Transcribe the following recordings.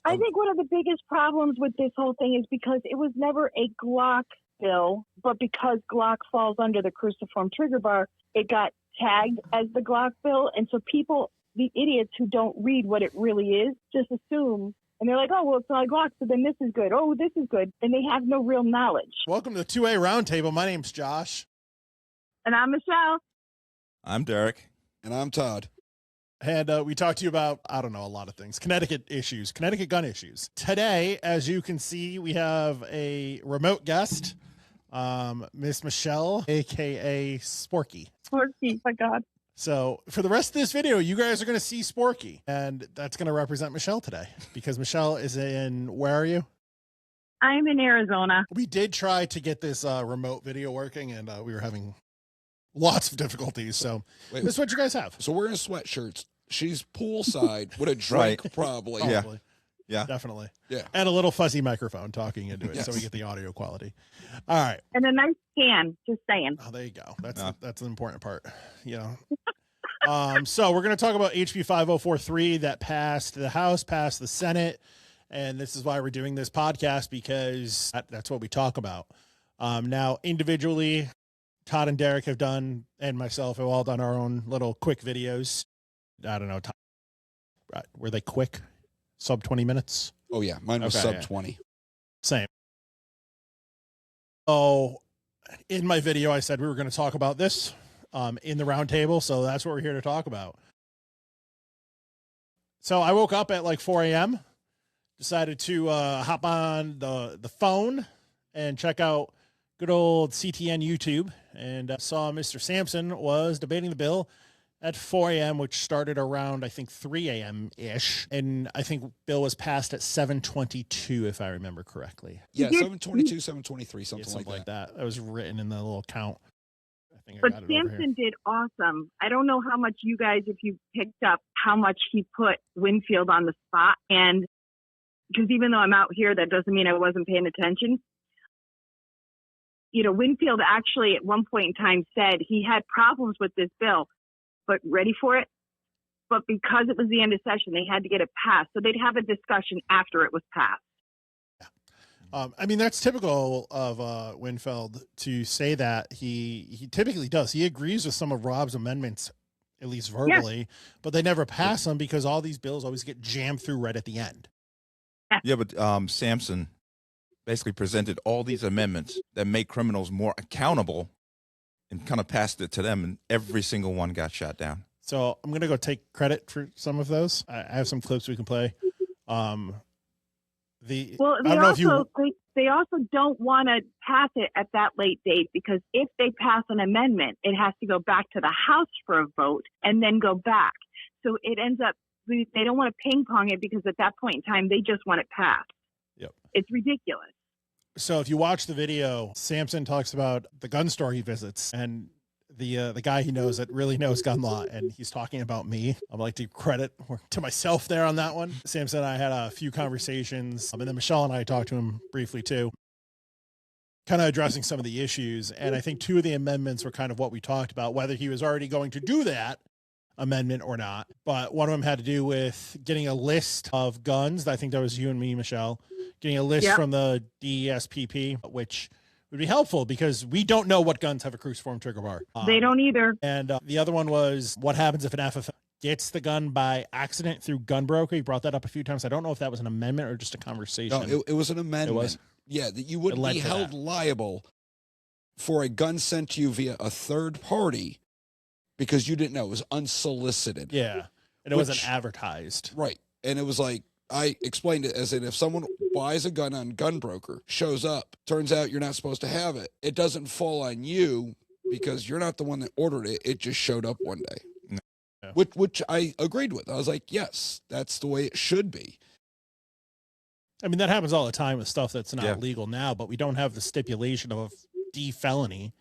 I think one of the biggest problems with this whole thing is because it was never a Glock bill, but because Glock falls under the cruciform trigger bar, it got tagged as the Glock bill. And so people, the idiots who don't read what it really is, just assume. And they're like, oh, well, it's not a Glock, so then this is good. Oh, this is good. And they have no real knowledge. Welcome to the 2A Roundtable. My name's Josh. And I'm Michele. I'm Derek. And I'm Todd. And we talked to you about, I don't know, a lot of things. Connecticut issues, Connecticut gun issues. Today, as you can see, we have a remote guest, Miss Michele, a.k.a. Sporky. Sporky, my God. So for the rest of this video, you guys are going to see Sporky, and that's going to represent Michele today because Michele is in, where are you? I'm in Arizona. We did try to get this remote video working, and we were having lots of difficulties. So Wait, this is what you guys have. So we're in sweatshirts. She's poolside with a drink, Right. probably. Yeah. Definitely. Yeah. And a little fuzzy microphone talking into it, Yes. so we get the audio quality. All right. And a nice can, just saying. Oh, there you go. That's an important part, you know. So we're going to talk about HB 5043 that passed the House, passed the Senate, and this is why we're doing this podcast, because that's what we talk about. Now, individually, Todd and Derek have done, and myself have all done our own little quick videos. I don't know. Were they quick? Sub 20 minutes? Oh, yeah. Mine was Okay, sub 20. Same. So in my video, I said we were going to talk about this in the roundtable. So that's what we're here to talk about. So I woke up at like 4 a.m., decided to hop on the phone and check out good old CTN YouTube, and saw Mr. Sampson was debating the bill at 4 a.m., which started around, I think, 3 a.m.-ish. And I think bill was passed at 7:22, if I remember correctly. Yeah, 722, 723, something like that. That was written in the little count. I think I But got it over here. Sampson did awesome. I don't know how much you guys, if you picked up how much he put Winfield on the spot. And because even though I'm out here, that doesn't mean I wasn't paying attention. You know, Winfield actually at one point in time said he had problems with this bill, but ready for it. But because it was the end of session, they had to get it passed. So they'd have a discussion after it was passed. I mean, that's typical of Winfield to say that. He typically does. He agrees with some of Rob's amendments, at least verbally, but they never pass them because all these bills always get jammed through right at the end. Yeah, but Sampson basically presented all these amendments that make criminals more accountable and kind of passed it to them, and every single one got shot down. So I'm going to go take credit for some of those. I have some clips we can play. They also don't want to pass it at that late date, because if they pass an amendment, it has to go back to the House for a vote and then go back. So it ends up, they don't want to ping pong it, because at that point in time, they just want it passed. Yep. It's ridiculous. So if you watch the video, Sampson talks about the gun store he visits, and the guy he knows that really knows gun law, and he's talking about me. I'd like to credit to myself there on that one. Sampson and I had a few conversations, and then Michele and I talked to him briefly too, kind of addressing some of the issues. And I think two of the amendments were kind of what we talked about, whether he was already going to do that amendment or not. But one of them had to do with getting a list of guns. I think that was you and me, Michele, getting a list from the DESPP, which would be helpful because we don't know what guns have a cruciform trigger bar. They don't either. And the other one was what happens if an FFL gets the gun by accident through gun broker. He brought that up a few times. I don't know if that was an amendment or just a conversation. No, it was an amendment. It was? Yeah, that you wouldn't be held liable for a gun sent to you via a third party because you didn't know. It was unsolicited. Yeah. And it wasn't advertised. Right. And it was like, I explained it as in if someone buys a gun on Gunbroker, shows up, turns out you're not supposed to have it, it doesn't fall on you because you're not the one that ordered it. It just showed up one day. Yeah. Which I agreed with. I was like, yes, that's the way it should be. I mean, that happens all the time with stuff that's not legal now, but we don't have the stipulation of a D felony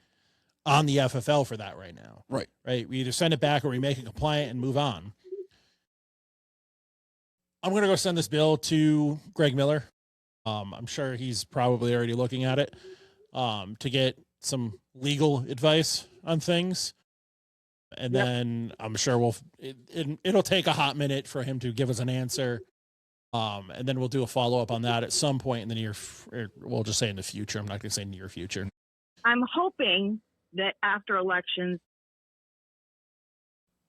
on the FFL for that right now. Right. Right. We either send it back or we make it compliant and move on. I'm going to go send this bill to Greg Miller. I'm sure he's probably already looking at it to get some legal advice on things. And then I'm sure it'll take a hot minute for him to give us an answer. And then we'll do a follow-up on that at some point in the we'll just say in the future. I'm not going to say near future. I'm hoping that after elections,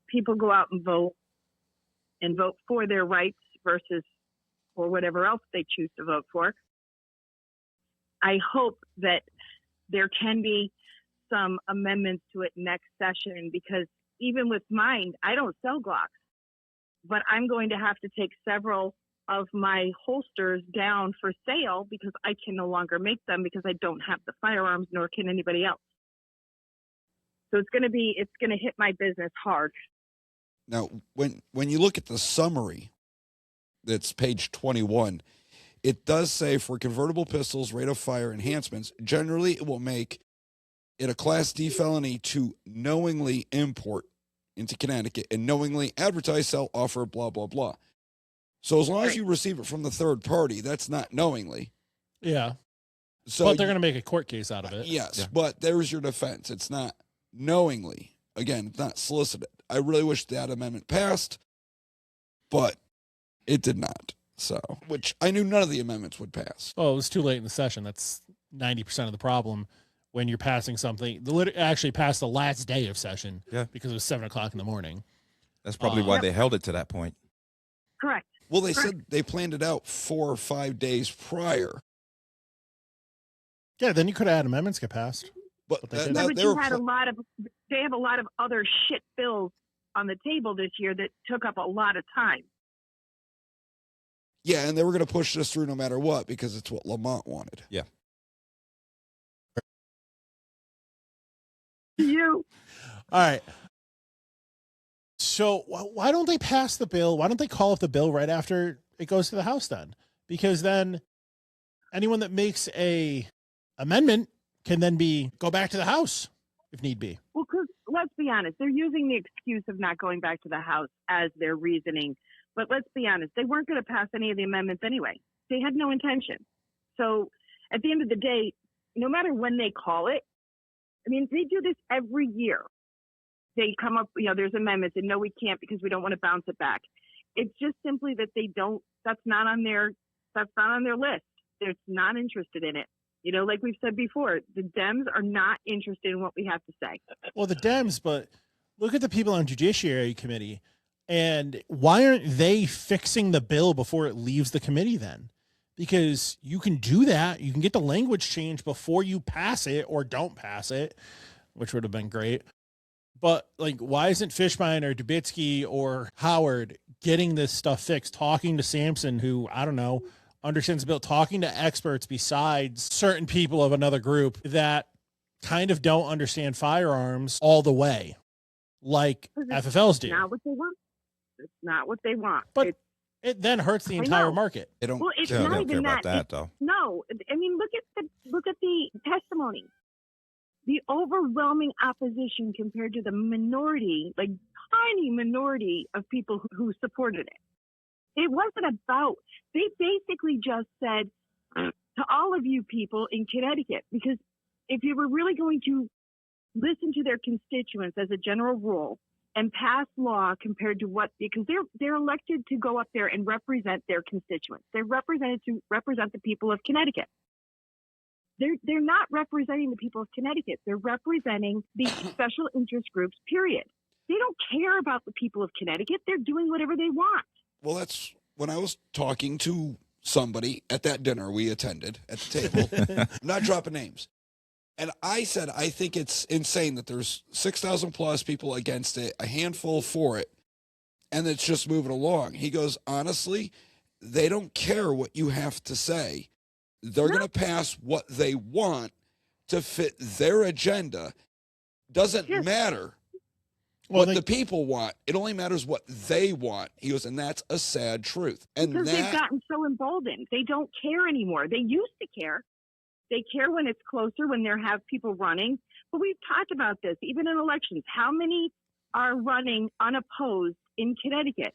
people go out and vote for their rights versus for whatever else they choose to vote for. I hope that there can be some amendments to it next session, because even with mine, I don't sell Glocks, but I'm going to have to take several of my holsters down for sale because I can no longer make them because I don't have the firearms, nor can anybody else. So it's going to hit my business hard. Now, when you look at the summary, that's page 21, it does say for convertible pistols, rate of fire enhancements, generally it will make it a Class D felony to knowingly import into Connecticut and knowingly advertise, sell, offer, blah, blah, blah. So as long as you receive it from the third party, that's not knowingly. Yeah. So but they're going to make a court case out of it. Yes, yeah. But there's your defense. It's not knowingly. Again, it's not solicited. I really wish that amendment passed, but it did not. So, which I knew none of the amendments would pass. Oh, it was too late in the session. That's 90% of the problem when you're passing something. Actually passed the last day of session because it was 7:00 in the morning. That's probably why they held it to that point. Correct. Well, they said they planned it out 4 or 5 days prior. Yeah, then you could have had amendments get passed. But they have a lot of other shit bills on the table this year that took up a lot of time. Yeah, and they were going to push this through no matter what because it's what Lamont wanted. Yeah. You. All right. So why don't they pass the bill? Why don't they call up the bill right after it goes to the House then? Because then anyone that makes a amendment can then go back to the House if need be. Well, because let's be honest, they're using the excuse of not going back to the House as their reasoning. But let's be honest, they weren't going to pass any of the amendments anyway. They had no intention. So at the end of the day, no matter when they call it, I mean, they do this every year. They come up, there's amendments and no, we can't because we don't want to bounce it back. It's just simply that that's not on their list. They're not interested in it. Like we've said before, the Dems are not interested in what we have to say. Well, the Dems, but look at the people on Judiciary Committee. And why aren't they fixing the bill before it leaves the committee then? Because you can do that. You can get the language changed before you pass it or don't pass it, which would have been great. But why isn't Fishbein or Dubitsky or Howard getting this stuff fixed, talking to Sampson, who, I don't know, understands the bill, talking to experts besides certain people of another group that kind of don't understand firearms all the way, like FFLs do. Not what they want. It's not what they want. But it then hurts the entire market. They don't, well, it's they not don't even care about that, though. No, I mean, look at the testimony. The overwhelming opposition compared to the minority, tiny minority of people who supported it. It wasn't about. They basically just said to all of you people in Connecticut, because if you were really going to listen to their constituents as a general rule and pass law compared to because they're elected to go up there and represent their constituents. They're represented to represent the people of Connecticut. They're not representing the people of Connecticut. They're representing the special interest groups, period. They don't care about the people of Connecticut. They're doing whatever they want. Well, that's when I was talking to somebody at that dinner we attended at the table. I'm not dropping names. And I said, I think it's insane that there's 6,000 plus people against it, a handful for it, and it's just moving along. He goes, honestly, they don't care what you have to say. They're going to pass what they want to fit their agenda. Doesn't matter what the people want. It only matters what they want. He goes, and that's a sad truth. And because they've gotten so emboldened. They don't care anymore. They used to care. They care when it's closer, when they have people running. But we've talked about this, even in elections. How many are running unopposed in Connecticut?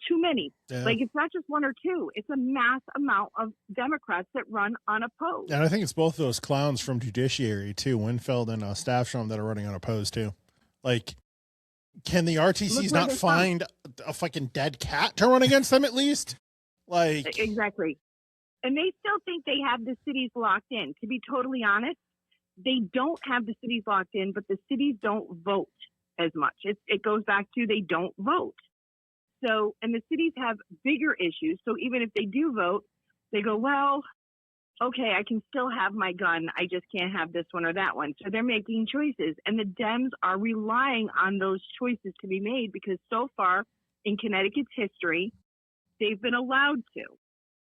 Too many. Yeah. It's not just one or two. It's a mass amount of Democrats that run unopposed. And I think it's both those clowns from Judiciary, too, Winfield and Staffstrom, that are running unopposed, too. Can the RTCs not find a fucking dead cat to run against them at least? Like, Exactly. And they still think they have the cities locked in. To be totally honest, they don't have the cities locked in, but the cities don't vote as much. It goes back to they don't vote. So, and the cities have bigger issues. So even if they do vote, they go, well, okay, I can still have my gun. I just can't have this one or that one. So they're making choices. And the Dems are relying on those choices to be made because so far in Connecticut's history, they've been allowed to.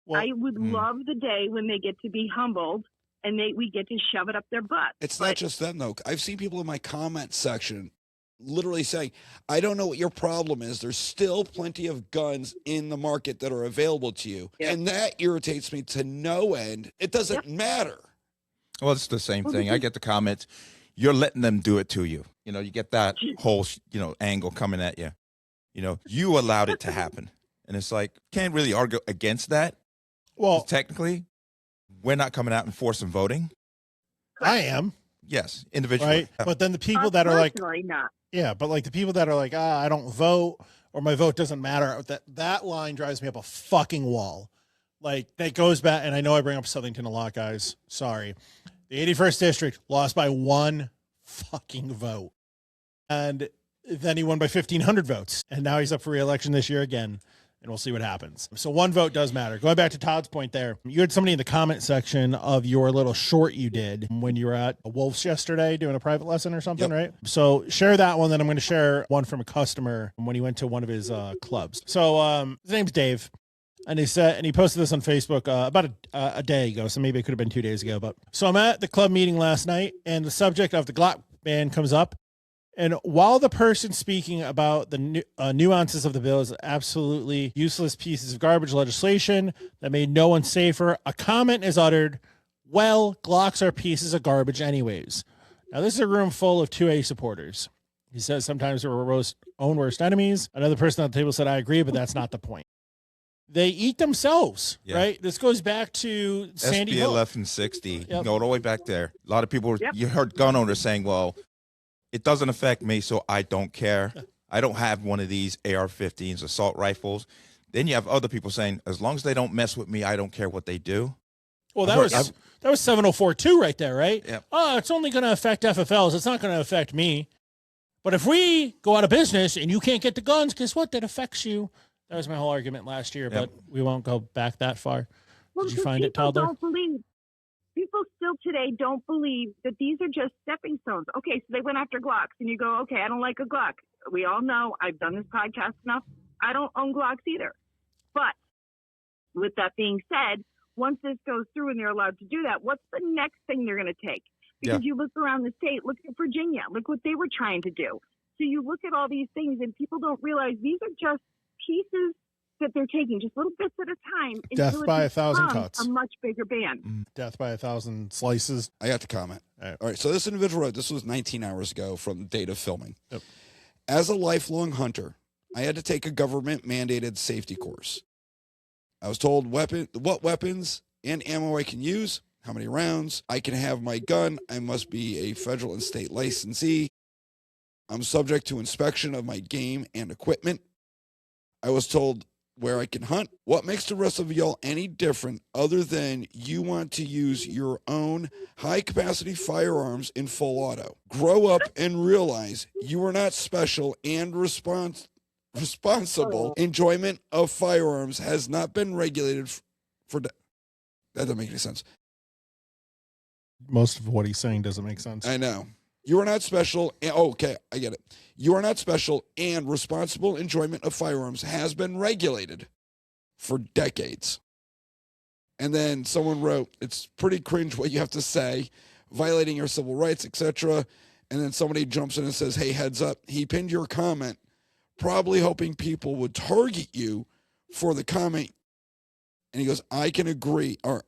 well, I would love the day when they get to be humbled and we get to shove it up their butt. It's not just them, though. I've seen people in my comment section literally saying, I don't know what your problem is. There's still plenty of guns in the market that are available to you. Yep. And that irritates me to no end. It doesn't matter. Well, it's the same thing. I get the comments. You're letting them do it to you. You know, you get that whole, angle coming at you. You allowed it to happen. And it's like, can't really argue against that. well, Technically, we're not coming out and forcing voting. I am, Yes, individually. right? But then the people that are like, Personally, not. yeah, but like the people that are like, I don't vote or my vote doesn't matter. That line drives me up a fucking wall. Like that goes back, and I know I bring up Southington a lot, guys. Sorry. The 81st district lost by 1 fucking vote. And then he won by 1,500 votes. And now he's up for re-election this year again. And we'll see what happens. So 1 vote does matter. Going back to Todd's point there, you had somebody in the comment section of your little short you did when you were at Wolf's yesterday doing a private lesson or something, right? So share that one. Then I'm going to share one from a customer when he went to one of his clubs. So his name's Dave. And he posted this on Facebook about a day ago. So maybe it could have been 2 days ago. But so I'm at the club meeting last night and the subject of the Glock ban comes up. And while the person speaking about the nuances of the bill is absolutely useless pieces of garbage legislation that made no one safer, a comment is uttered, well, Glocks are pieces of garbage anyways. Now, this is a room full of 2A supporters. He says sometimes we're our own worst enemies. Another person at the table said, I agree, but that's not the point. They eat themselves, right? This goes back to Sandy SB Hook. 1160, go all the way back there. A lot of people, you heard gun owners saying, well, it doesn't affect me, so I don't care. I don't have one of these AR-15s, assault rifles. Then you have other people saying, as long as they don't mess with me, I don't care what they do. Well, that was 704-2 right there, right? Yep. Oh, it's only going to affect FFLs. It's not going to affect me. But if we go out of business and you can't get the guns, guess what? That affects you. That was my whole argument last year, but we won't go back that far. Well, Did you find it, Todd? People still today don't believe that these are just stepping stones. Okay, so they went after Glocks, and you go, okay, I don't like a Glock. We all know, I've done this podcast enough, I don't own Glocks either. But with that being said, once this goes through and they're allowed to do that, what's the next thing they're going to take? Because you look around the state, look at Virginia, look what they were trying to do. So you look at all these things, and people don't realize these are just pieces that they're taking, just little bits at a time. Death by 1,000 cuts. A much bigger ban. Death by 1,000 slices. I got the comment. All right. So this individual wrote, this was 19 hours ago from the date of filming. Yep. As a lifelong hunter, I had to take a government mandated safety course. I was told what weapons and ammo I can use, how many rounds I can have my gun. I must be a federal and state licensee. I'm subject to inspection of my game and equipment. I was told where I can hunt. What makes the rest of y'all any different other than you want to use your own high-capacity firearms in full auto? Grow up and realize you are not special and responsible. Enjoyment of firearms has not been regulated that doesn't make any sense. Most of what he's saying doesn't make sense. I know. You are not special. Okay, I get it. You are not special, and responsible enjoyment of firearms has been regulated for decades. And then someone wrote, it's pretty cringe what you have to say, violating your civil rights, etc. And then somebody jumps in and says, hey, heads up. He pinned your comment, probably hoping people would target you for the comment. And he goes, I can agree, or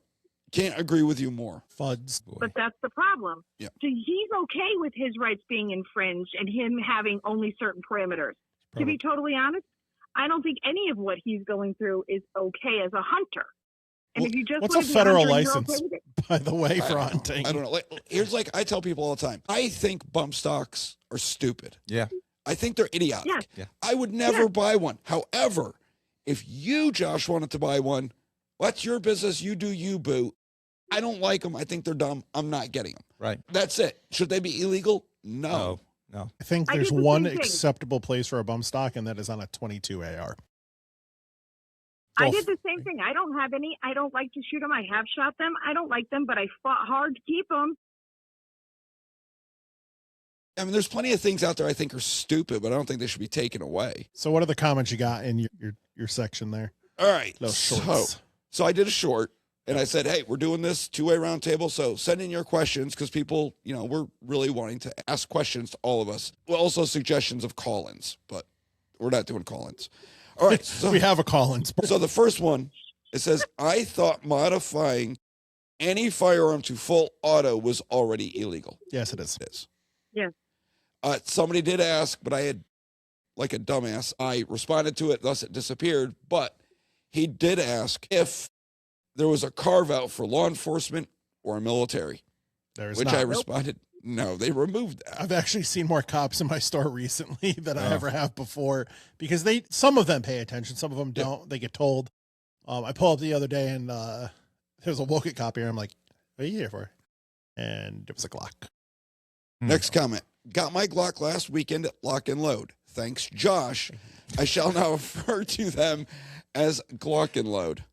can't agree with you more. Fuds. But that's the problem. Yeah. So he's okay with his rights being infringed and him having only certain parameters. To be totally honest, I don't think any of what he's going through is okay as a hunter. And if you just what's a federal license, by the way, for hunting? I don't know. Here's I tell people all the time, I think bump stocks are stupid. Yeah. I think they're idiotic. Yeah. I would never buy one. However, If you, Josh, wanted to buy one, that's your business. You do you, boo. I don't like them. I think they're dumb. I'm not getting them. Right. That's it. Should they be illegal? No. No. I think I there's did the one same thing. acceptable place for a bump stock, and that is on a 22 AR. I did the same thing. I don't have any. I don't like to shoot them. I have shot them. I don't like them, but I fought hard to keep them. I mean, there's plenty of things out there I think are stupid, but I don't think they should be taken away. So what are the comments you got in your section there? All right. Those shorts. So I did a short, and I said, hey, we're doing this two-way roundtable, so send in your questions because people, we're really wanting to ask questions to all of us. Well, also suggestions of call-ins, but we're not doing call-ins. All right. So, we have a call-in. So the first one, it says, I thought modifying any firearm to full auto was already illegal. Yes, it is. It is. Yes. Somebody did ask, but I had, like a dumbass, I responded to it, thus it disappeared. But he did ask if there was a carve-out for law enforcement or military, There's which not. I responded, no, they removed that. I've actually seen more cops in my store recently than I ever have before because some of them pay attention, some of them don't. They get told. I pulled up the other day and there's a Woket cop here. I'm like, what are you here for? And it was a Glock. Next comment. Got my Glock last weekend at Lock and Load. Thanks, Josh. I shall now refer to them as Glock and Load.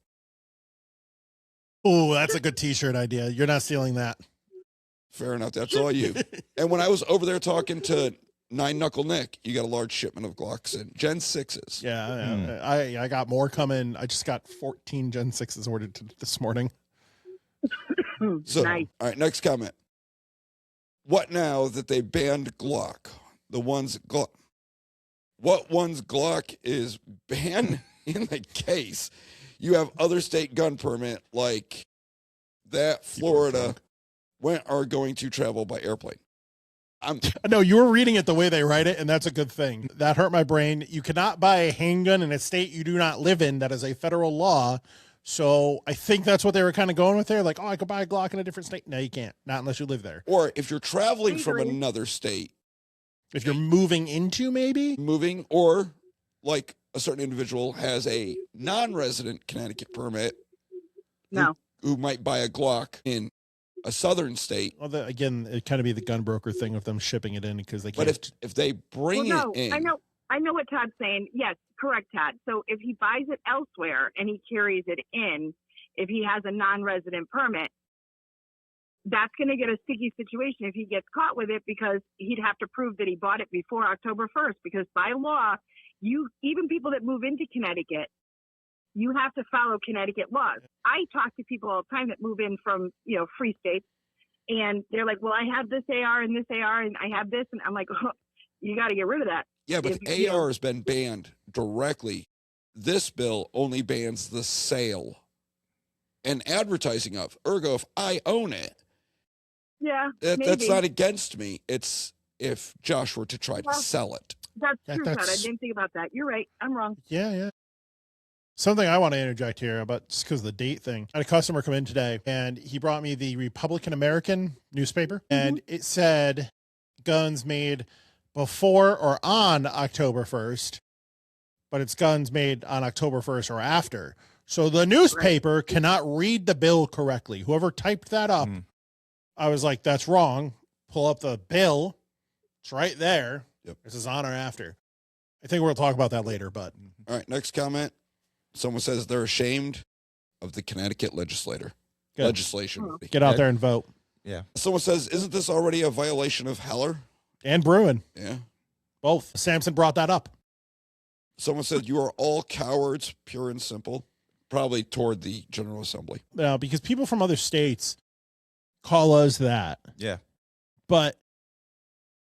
Oh, that's a good t-shirt idea. You're not stealing that. Fair enough. That's all you. And when I was over there talking to Nine Knuckle Nick, you got a large shipment of Glocks and Gen 6s. Yeah, I got more coming. I just got 14 Gen 6s ordered this morning. So, Nice. all right, next comment. What now that they banned Glock? What one's Glock is banned in the case? You have other state gun permit like that Florida are going to travel by airplane. No, you were reading it the way they write it, and that's a good thing. That hurt my brain. You cannot buy a handgun in a state you do not live in. That is a federal law. So I think that's what they were kind of going with there. Like, oh, I could buy a Glock in a different state. No, you can't. Not unless you live there. Or if you're traveling from another state. If you're moving into maybe? Or like a certain individual has a non-resident Connecticut permit. No. Who might buy a Glock in a southern state. Well, again, it kind of be the gun broker thing of them shipping it in because they can't. But if they bring it in. I know what Todd's saying. Yes, correct, Todd. So if he buys it elsewhere and he carries it in, if he has a non-resident permit, that's going to get a sticky situation if he gets caught with it because he'd have to prove that he bought it before October 1st. Because by law, even people that move into Connecticut, you have to follow Connecticut laws. I talk to people all the time that move in from, free states, and they're like, well, I have this AR and this AR and I have this. And I'm like, oh, you got to get rid of that. Yeah, but AR has been banned directly. This bill only bans the sale and advertising of. Ergo, if I own it, that's not against me. It's if Josh were to try to sell it. That's true, Todd. I didn't think about that. You're right. I'm wrong. Yeah. Something I want to interject here about just because of the date thing. I had a customer come in today and he brought me the Republican American newspaper and it said guns made before or on October 1st, but it's guns made on October 1st or after. So the newspaper cannot read the bill correctly. Whoever typed that up, I was like, that's wrong. Pull up the bill. It's right there. Yep. This is on or after. I think we'll talk about that later, but. All right, next comment. Someone says they're ashamed of the Connecticut legislation. Get out there and vote. Yeah. Someone says, isn't this already a violation of Heller? And Bruin. Yeah. Both. Sampson brought that up. Someone said, you are all cowards, pure and simple. Probably toward the General Assembly. No, because people from other states call us that. Yeah. But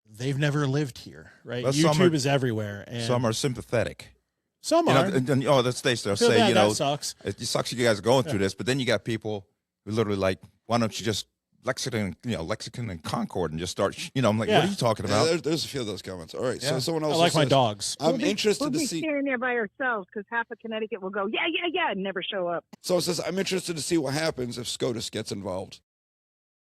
they've never lived here, right? Well, YouTube is everywhere. And some are sympathetic. Some are. The states they'll say, that sucks. It sucks you guys are going through this, but then you got people who literally like, why don't you just Lexington and Concord and just start, I'm like, what are you talking about? Yeah, there's a few of those comments. All right. So someone else I like my dogs. I'm interested we'll to be see. standing there by ourselves because half of Connecticut will go, yeah, and never show up. So it says, I'm interested to see what happens if SCOTUS gets involved.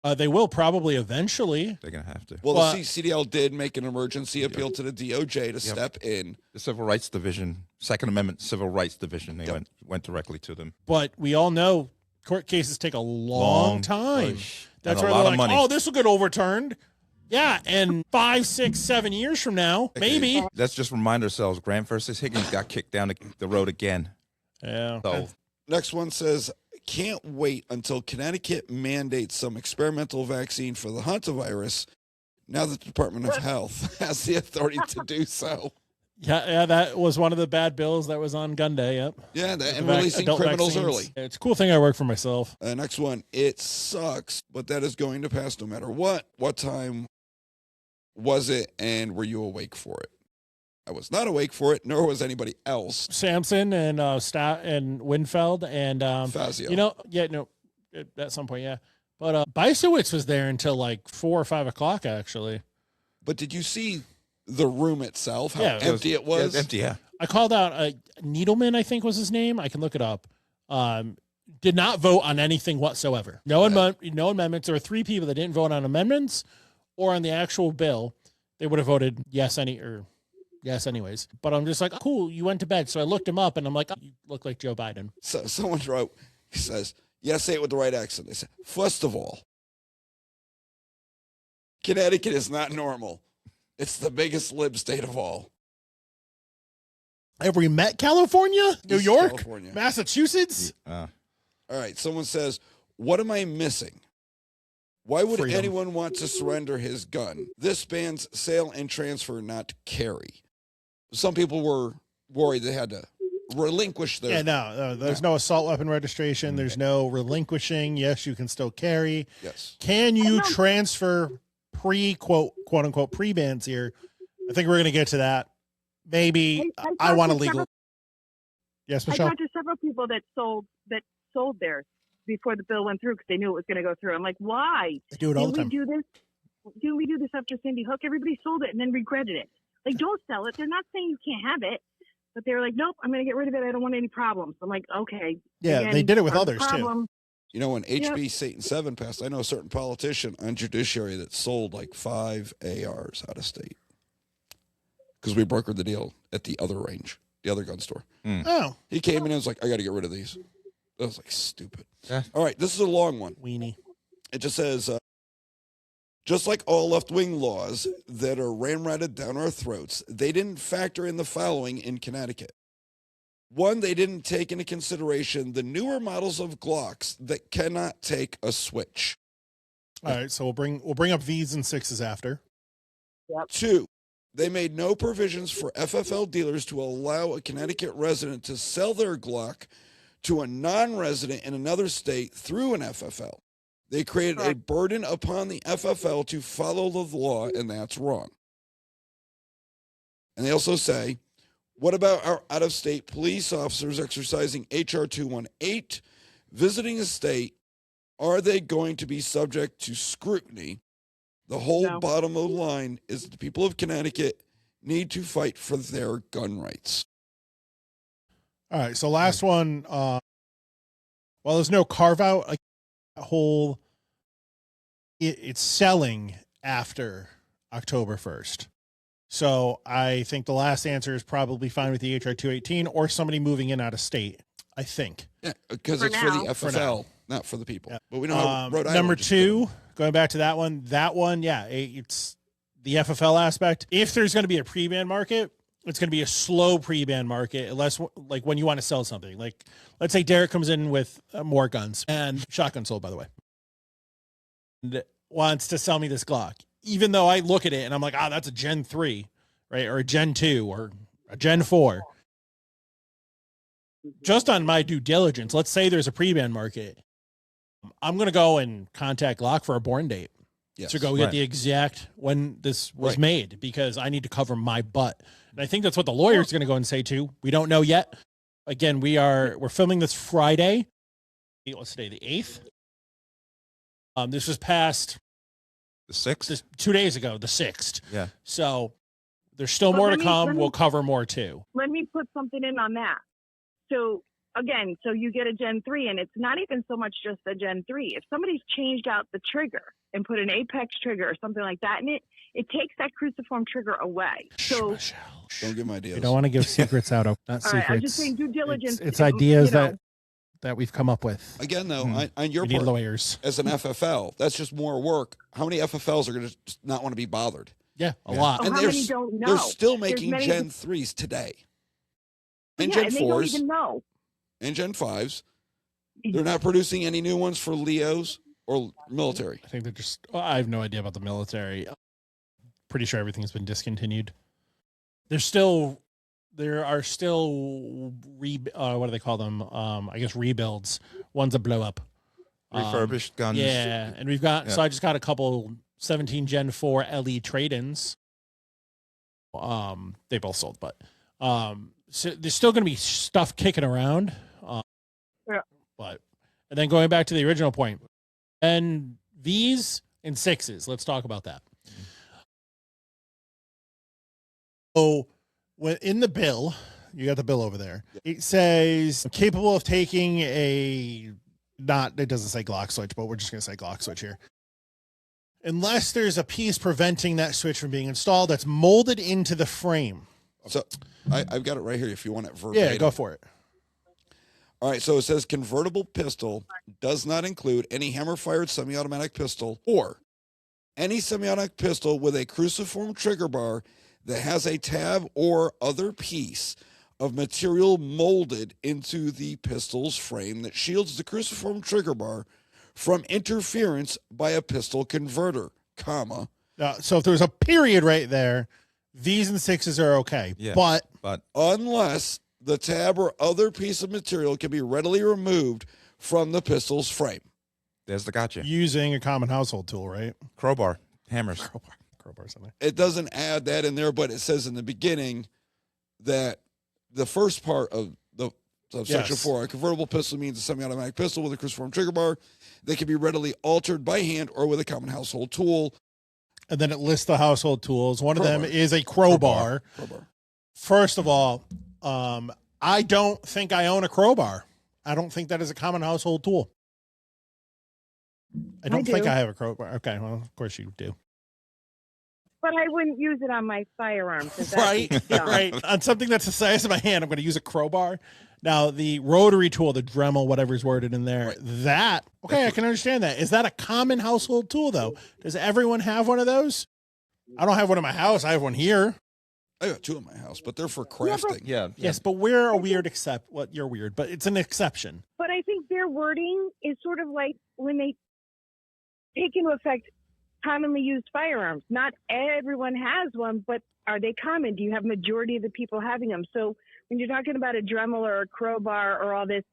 They will probably eventually. They're going to have to. Well, the CDL did make an emergency appeal to the DOJ to step in. The Civil Rights Division, Second Amendment Civil Rights Division, they went directly to them. But we all know court cases take a long time. That's where they're like, oh, this will get overturned. Yeah, and 5, 6, 7 years from now, maybe. Let's just remind ourselves, Grant versus Higgins got kicked down the road again. Yeah. So next one says, can't wait until Connecticut mandates some experimental vaccine for the hantavirus. Now the Department of Health has the authority to do so. Yeah, that was one of the bad bills that was on gun day. Yep. Yeah, and releasing criminals early. It's a cool thing I work for myself. Next one, it sucks, but that is going to pass no matter what. What time was it, and were you awake for it? I was not awake for it, nor was anybody else. Sampson and and Winfeld and Fazio. At some point, yeah. But Bisowitz was there until like 4 or 5 o'clock, actually. But did you see the room itself? How empty it was? Empty, yeah. I called out Needleman, I think was his name. I can look it up. Did not vote on anything whatsoever. No amendments. There were 3 people that didn't vote on amendments or on the actual bill. They would have voted yes anyways. But I'm just like, oh, cool, you went to bed. So I looked him up and I'm like, oh, you look like Joe Biden. So someone wrote, he says, yes, say it with the right accent. They said, first of all, Connecticut is not normal. It's the biggest lib state of all. Have we met California? New York? California. Massachusetts? All right. Someone says, what am I missing? Why would anyone want to surrender his gun? This bans sale and transfer, not carry. Some people were worried they had to relinquish their... Yeah, no, there's no assault weapon registration. There's no relinquishing. Yes, you can still carry. Yes. Can you transfer quote unquote pre-bans here? I think we're going to get to that. Maybe I want a legal... Yes, Michele? I talked to several people that sold theirs before the bill went through because they knew it was going to go through. I'm like, why? I do it all the time. Didn't we do this after Sandy Hook? Everybody sold it and then regretted it. Like, don't sell it. They're not saying you can't have it, but they were like, nope, I'm going to get rid of it. I don't want any problems. I'm like, okay. Yeah, again, they did it with others too. You know, when HB Satan 7 passed, I know a certain politician on judiciary that sold like 5 ARs out of state because we brokered the deal at the other range, the other gun store. Oh. He came in and was like, I got to get rid of these. I was like, stupid. Yeah. All right, this is a long one. Weenie. It just says, just like all left-wing laws that are ramrodded down our throats, they didn't factor in the following in Connecticut. 1, they didn't take into consideration the newer models of Glocks that cannot take a switch. All right, so we'll bring up V's and 6s after. Yep. 2, they made no provisions for FFL dealers to allow a Connecticut resident to sell their Glock to a non-resident in another state through an FFL. They created a burden upon the FFL to follow the law, and that's wrong. And they also say, what about our out-of-state police officers exercising HR 218, visiting a state? Are they going to be subject to scrutiny? The whole bottom of the line is the people of Connecticut need to fight for their gun rights. All right, so last one. Well, there's no carve out. Like whole, it's selling after October 1st. So I think the last answer is probably fine with the HR 218 or somebody moving in out of state. I think. Yeah, because it's for the FFL, not for the people. Yeah. But we know how Rhode Island. Number 2, going back to that one, yeah, it's the FFL aspect. If there's going to be a pre-ban market, it's going to be a slow pre-ban market, unless like when you want to sell something. Like, let's say Derek comes in with more guns and shotgun sold, by the way, and wants to sell me this Glock, even though I look at it and I'm like, that's a Gen 3, right? Or a Gen 2 or a Gen 4. Just on my due diligence, let's say there's a pre-ban market. I'm going to go and contact Glock for a born date. Yes. To go get the exact when this was made, because I need to cover my butt. And I think that's what the lawyer's going to go and say too. We don't know yet. Again, we're filming this Friday. What's today? The 8th. This was passed the 6th, 2 days ago, the 6th. Yeah. So there's still more to come. We'll cover more too. Let me put something in on that. So again, so you get a Gen 3, and it's not even so much just a Gen 3. If somebody's changed out the trigger and put an Apex trigger or something like that in it, it takes that cruciform trigger away. So don't give my ideas. You don't want to give secrets out. Not all secrets. right, I'm just saying due diligence. It's ideas that we've come up with. Again, though, on your we need part, lawyers. as an FFL, that's just more work. How many FFLs are going to not want to be bothered? Yeah, a lot. And how many don't know? They're still making Gen 3s today. And Gen 4s. They don't even know. And Gen 5s. They're not producing any new ones for Leos or military. I think they're just, I have no idea about the military. Pretty sure everything's been discontinued. There are still what do they call them? I guess rebuilds, ones that blow up. Refurbished guns. Yeah. And we've got, so I just got a couple 17 Gen 4 LE trade-ins. They both sold, but so there's still going to be stuff kicking around. But, and then going back to the original point, and V's and 6s, let's talk about that. So when in the bill, you got the bill over there, it says capable of taking it doesn't say Glock switch, but we're just going to say Glock switch here. Unless there's a piece preventing that switch from being installed that's molded into the frame. So I've got it right here if you want it verbatim. Yeah, go for it. All right, so it says convertible pistol does not include any hammer-fired semi-automatic pistol or any semi-automatic pistol with a cruciform trigger bar that has a tab or other piece of material molded into the pistol's frame that shields the cruciform trigger bar from interference by a pistol converter, comma. So if there's a period right there, V's and 6s are okay. Yeah, but unless the tab or other piece of material can be readily removed from the pistol's frame. There's the gotcha. Using a common household tool, right? Crowbar, hammers. Crowbar something. It doesn't add that in there, but it says in the beginning that the first part of Section 4, a convertible pistol means a semi-automatic pistol with a cruciform trigger bar that can be readily altered by hand or with a common household tool. And then it lists the household tools. One of them is a crowbar. First of all, I don't think I own a crowbar. I don't think that is a common household tool. I don't think I have a crowbar. Okay, well, of course you do. But I wouldn't use it on my firearm. Right, right. On something that's the size of my hand, I'm going to use a crowbar. Now, the rotary tool, the Dremel, whatever's worded in there, I can understand that. Is that a common household tool, though? Does everyone have one of those? I don't have one in my house. I have one here. I got 2 in my house, but they're for crafting. Yes, but we're a weird you're weird, but it's an exception. But I think their wording is sort of like when they take into effect commonly used firearms. Not everyone has one, but are they common? Do you have majority of the people having them? So when you're talking about a Dremel or a crowbar or all this,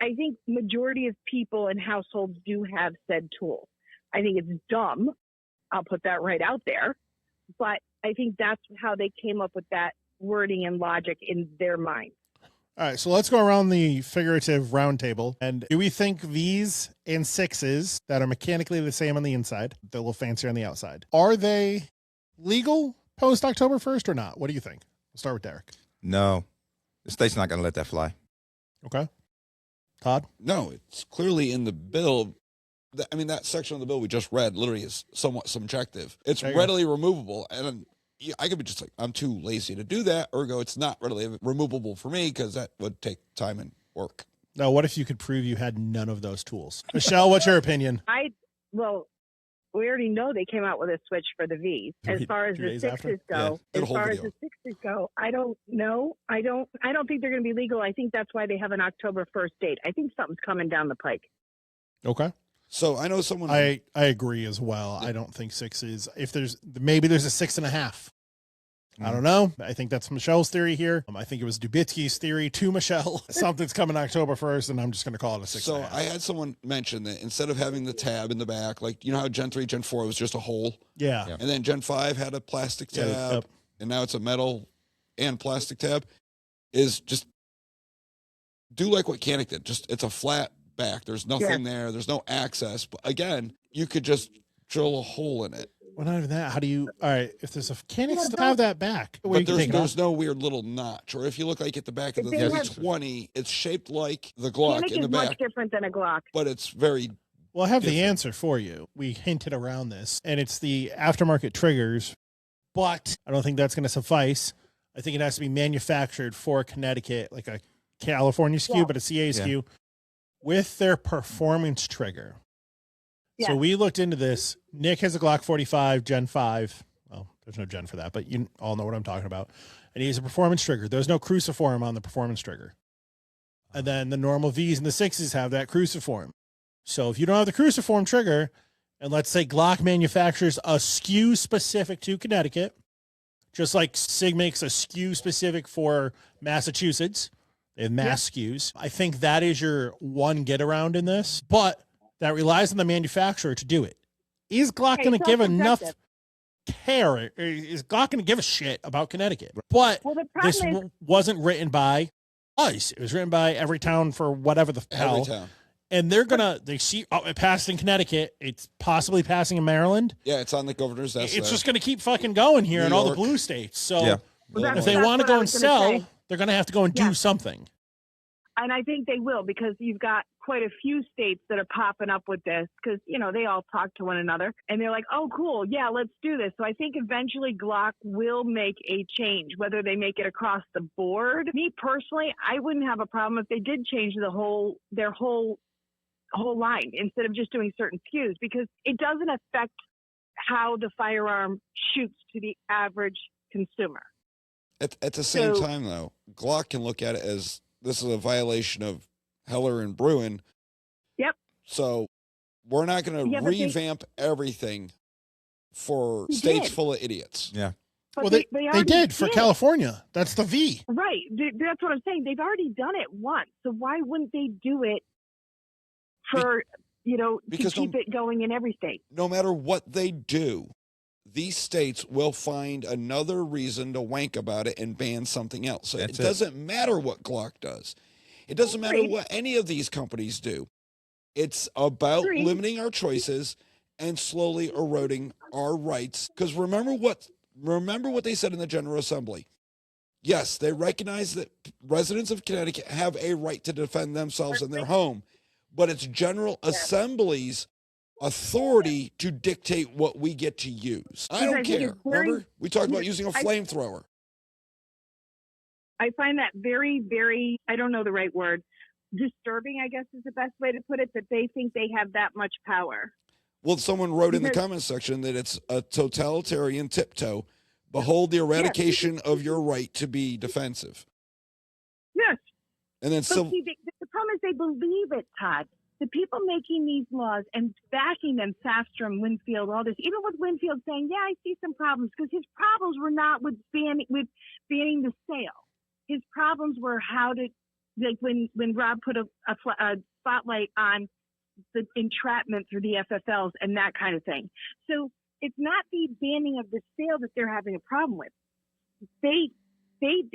I think majority of people in households do have said tools. I think it's dumb. I'll put that right out there. But I think that's how they came up with that wording and logic in their mind. All right, so let's go around the figurative round table. And do we think V's and 6s that are mechanically the same on the inside, they're a little fancier on the outside, are they legal post October 1st or not? What do you think? We'll start with Derek. No, the state's not going to let that fly. Okay. Todd? No, it's clearly in the bill. I mean, that section of the bill we just read literally is somewhat subjective. It's readily removable. And I could be just like, I'm too lazy to do that, ergo it's not readily removable for me because that would take time and work. Now, what if you could prove you had none of those tools? Michele, what's your opinion? Well, we already know they came out with a switch for the V's. As far as the 6s go, I don't know. I don't think they're going to be legal. I think that's why they have an October 1st date. I think something's coming down the pike. Okay. So I know someone. I agree as well. I don't think 6s. If there's a 6.5. I don't know. I think that's Michelle's theory here. I think it was Dubitsky's theory to Michele. Something's coming October 1st, and I'm just going to call it a 6.5. So I had someone mention that instead of having the tab in the back, like, you know how Gen 3, Gen 4 was just a hole? Yeah. And then Gen 5 had a plastic tab, and now it's a metal and plastic tab, is just do like what Canic did. Just, it's a flat back. There's nothing there. There's no access. But again, you could just drill a hole in it. Well, not even that. How do you? All right, if there's a, can it still have that back? Where you But can take it there's off? no weird little notch. Or if you look like at the back of the They have- 320, it's shaped like the Glock Panic in the is much back, different than a Glock. but it's very Well, I have the different. answer for you. We hinted around this, and it's the aftermarket triggers, but I don't think that's going to suffice. I think it has to be manufactured for Connecticut, like a California SKU, Yeah. but a CA SKU with their performance trigger. So Yeah. we looked into this. Nick has a Glock 45 Gen 5. Well, there's no Gen for that, but you all know what I'm talking about. And he has a performance trigger. There's no cruciform on the performance trigger. And then the normal Vs and the 6s have that cruciform. So if you don't have the cruciform trigger, and let's say Glock manufactures a SKU specific to Connecticut, just like SIG makes a SKU specific for Massachusetts, they have mass SKUs. I think that is your one get around in this, but that relies on the manufacturer to do it. Is Glock Hey, going to give enough self-protective. care? Is Glock going to give a shit about Connecticut? But Well, the this problem is, wasn't written by us. It was written by every town for whatever the hell. every town. And they see, oh, it passed in Connecticut. It's possibly passing in Maryland. Yeah, it's on the governor's desk. It's there. just going to keep fucking going here New in all the York. blue states. So Yeah. Well, if they that's want to what go I and was gonna sell, say. they're going to have to go and Yeah. do something. and I think they will, because you've got quite a few states that are popping up with this, because, you know, they all talk to one another and they're like, oh, cool. Yeah, let's do this. So I think eventually Glock will make a change, whether they make it across the board. Me personally, I wouldn't have a problem if they did change their whole line instead of just doing certain SKUs, because it doesn't affect how the firearm shoots to the average consumer. At the same So- time, though, Glock can look at it as this is a violation of Heller and Bruin. Yep. So we're not going to Yeah, but they- revamp everything for They states did. full of idiots. Yeah. But Well, they already did for California. That's the V. Right. That's what I'm saying. They've already done it once. So why wouldn't they do it for, to because keep it going in every state? No matter what they do, these states will find another reason to wank about it and ban something else. So it That's it. doesn't matter what Glock does. It doesn't matter Agreed. what any of these companies do. It's about Agreed. limiting our choices and slowly eroding our rights. Because remember what they said in the General Assembly. Yes, they recognize that residents of Connecticut have a right to defend themselves in their home, but it's General Assembly's authority to dictate what we get to use. I Because don't I think care. it's very- Remember, we talked about using a I- flamethrower. I find that very, very, I don't know the right word, disturbing, I guess is the best way to put it, that they think they have that much power. Well, someone wrote in the Because- comments section that it's a totalitarian tiptoe. Behold the eradication of your right to be defensive. Yes. And then But so see, the problem is they believe it, Todd. The people making these laws and backing them, Safstrom, Winfield, all this, even with Winfield saying, yeah, I see some problems, because his problems were not with banning the sale. His problems were how to, like when Rob put a spotlight on the entrapment through the FFLs and that kind of thing. So it's not the banning of the sale that they're having a problem with. They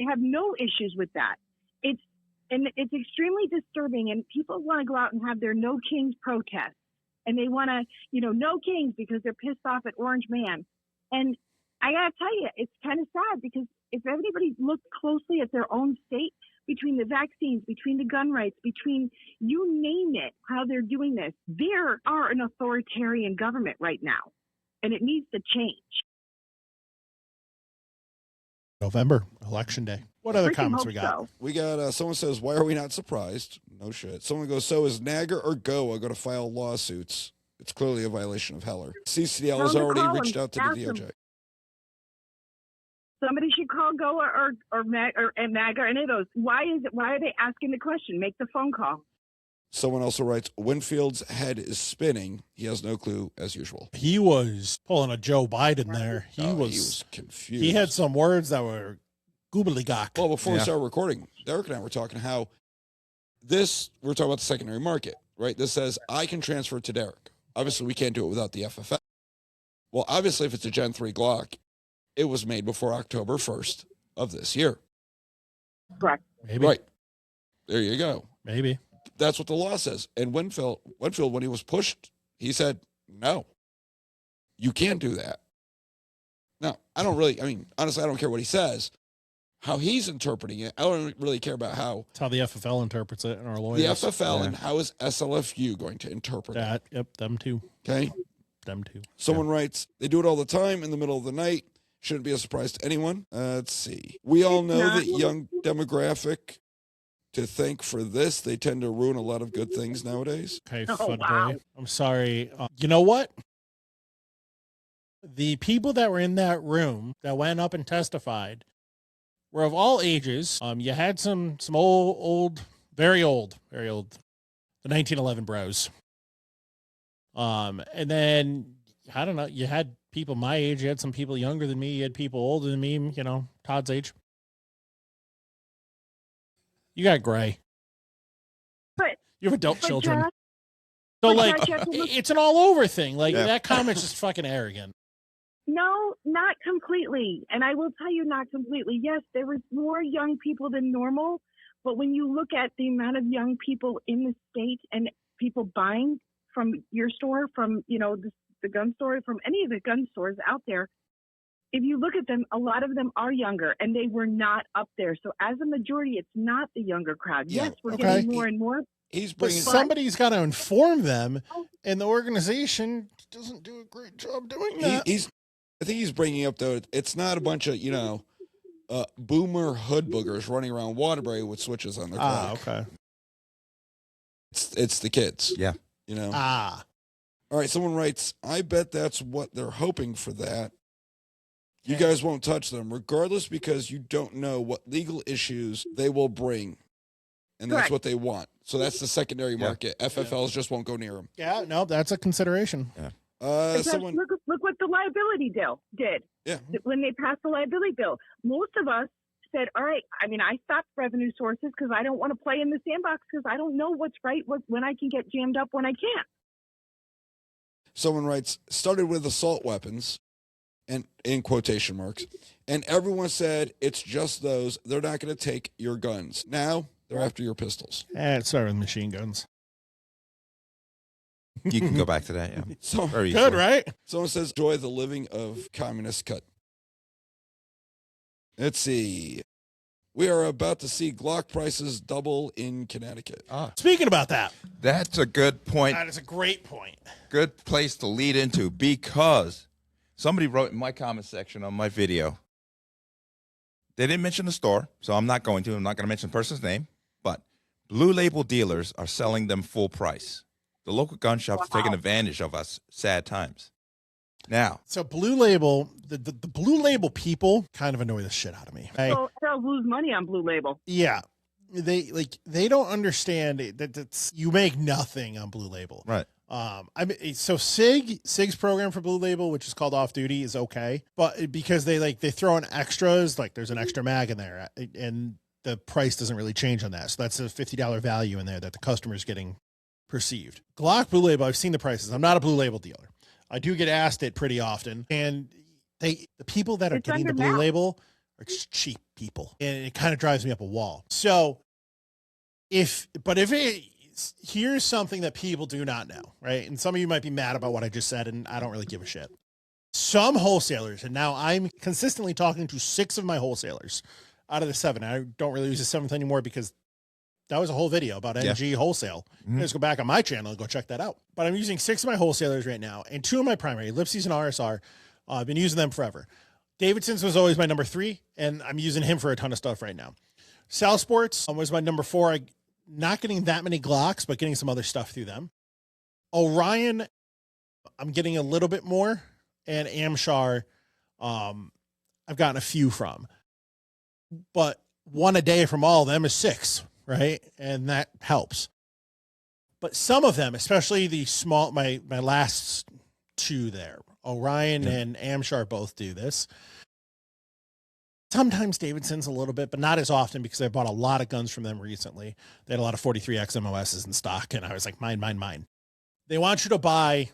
have no issues with that. It's extremely disturbing, and people want to go out and have their No Kings protest, and they want to, no Kings, because they're pissed off at Orange Man. And I gotta tell you, it's kind of sad, because if everybody looked closely at their own state, between the vaccines, between the gun rights, between you name it, how they're doing this, there are an authoritarian government right now, and it needs to change. November, election day. What other Freaking comments hope we got? so. we got someone says, why are we not surprised? No shit. Someone goes, so is Nagar or GOA going to file lawsuits? It's clearly a violation of Heller. CCDL has Tell them to already call reached them. out to the Ask them. DOJ. Somebody should call GOA or MAGA or any of those. Why are they asking the question? Make the phone call. Someone also writes, Winfield's head is spinning. He has no clue as usual. He was pulling a Joe Biden there. He Oh, was confused. he had some words that were gobbledygook. Well, before we Yeah. started recording, Derek and I were talking how we're talking about the secondary market, right? This says I can transfer it to Derek. Obviously, we can't do it without the FFL. Well, obviously, if it's a Gen 3 Glock, it was made before October 1st of this year. Correct. Maybe. Right. There you go. Maybe. That's what the law says. And Winfield, when he was pushed, he said, no, you can't do that. Now, I don't really, I mean, honestly, I don't care what he says. How he's interpreting it, I don't really care about how. That's how the FFL interprets it and our lawyers. The FFL and how is SLFU going to interpret that? Yep, them too. Okay. Them too. Someone writes, they do it all the time in the middle of the night. Shouldn't be a surprise to anyone. Let's see. We all know that young demographic, to thank for this, they tend to ruin a lot of good things nowadays. Okay, boy. I'm sorry. You know what? The people that were in that room that went up and testified were of all ages. You had some old, very old, the 1911 bros. And then I don't know. You had people my age. You had some people younger than me. You had people older than me. You know, Todd's age. You got gray. But you have adult children. Jack, so like, it's an all over thing. Like that comment's just fucking arrogant. No, not completely. And I will tell you, not completely. Yes, there was more young people than normal. But when you look at the amount of young people in the state and people buying from your store, from, you know, the gun store, from any of the gun stores out there, if you look at them, a lot of them are younger and they were not up there. So as a majority, it's not the younger crowd. Yeah, yes, we're getting more and more. But somebody's got to inform them, and the organization doesn't do a great job doing that. I think he's bringing up, though, it's not a bunch of, you know, boomer hood boogers running around Waterbury with switches on their clock. Okay. It's the kids. Yeah. You know? All right, someone writes, I bet that's what they're hoping for that. You guys won't touch them, regardless, because you don't know what legal issues they will bring. And that's what they want. So that's the secondary market. FFLs just won't go near them. Yeah, no, that's a consideration. Yeah. Look what the liability bill did. Yeah. When they passed the liability bill, most of us said, all right, I mean, I stopped revenue sources because I don't want to play in the sandbox because I don't know what's right, when I can get jammed up, when I can't. Someone writes, started with assault weapons, and in quotation marks, and everyone said, it's just those. They're not going to take your guns. Now they're after your pistols. It started with machine guns. You can go back to that, yeah. So very good, easily. right? Someone says, enjoy the living of communist cut. Let's see. We are about to see Glock prices double in Connecticut. Speaking about that. That's a good point. That is a great point. Good place to lead into, because somebody wrote in my comment section on my video. They didn't mention the store, so I'm not going to mention the person's name, but Blue Label dealers are selling them full price. The local gun shops are taking advantage of us sad times. Now, so Blue Label, the Blue Label people kind of annoy the shit out of me. So they'll lose money on Blue Label. Yeah, they don't understand that you make nothing on Blue Label, right? I mean, so SIG's program for Blue Label, which is called Off Duty, is okay, but because they throw in extras, like there's an extra mag in there, and the price doesn't really change on that. So that's a $50 value in there that the customer's getting perceived. Glock Blue Label, I've seen the prices. I'm not a Blue Label dealer. I do get asked it pretty often, and the people that are getting the Blue Label are just cheap people, and it kind of drives me up a wall. So here's something that people do not know, right? And some of you might be mad about what I just said, and I don't really give a shit. Some wholesalers, and now I'm consistently talking to 6 of my wholesalers out of the 7. I don't really use the 7th anymore because that was a whole video about NG wholesale. Just go back on my channel and go check that out. But I'm using 6 of my wholesalers right now, and 2 of my primary, Lipsy's and RSR. I've been using them forever. Davidson's was always my number 3, and I'm using him for a ton of stuff right now. South Sports was my number 4. Not getting that many Glocks, but getting some other stuff through them. Orion, I'm getting a little bit more, and Amshar, I've gotten a few from. But one a day from all of them is 6. Right. And that helps. But some of them, especially the small, my last 2 there, Orion and Amshar both do this. Sometimes Davidson's a little bit, but not as often because I bought a lot of guns from them recently. They had a lot of 43X MOSs in stock, and I was like, mine. They want you to buy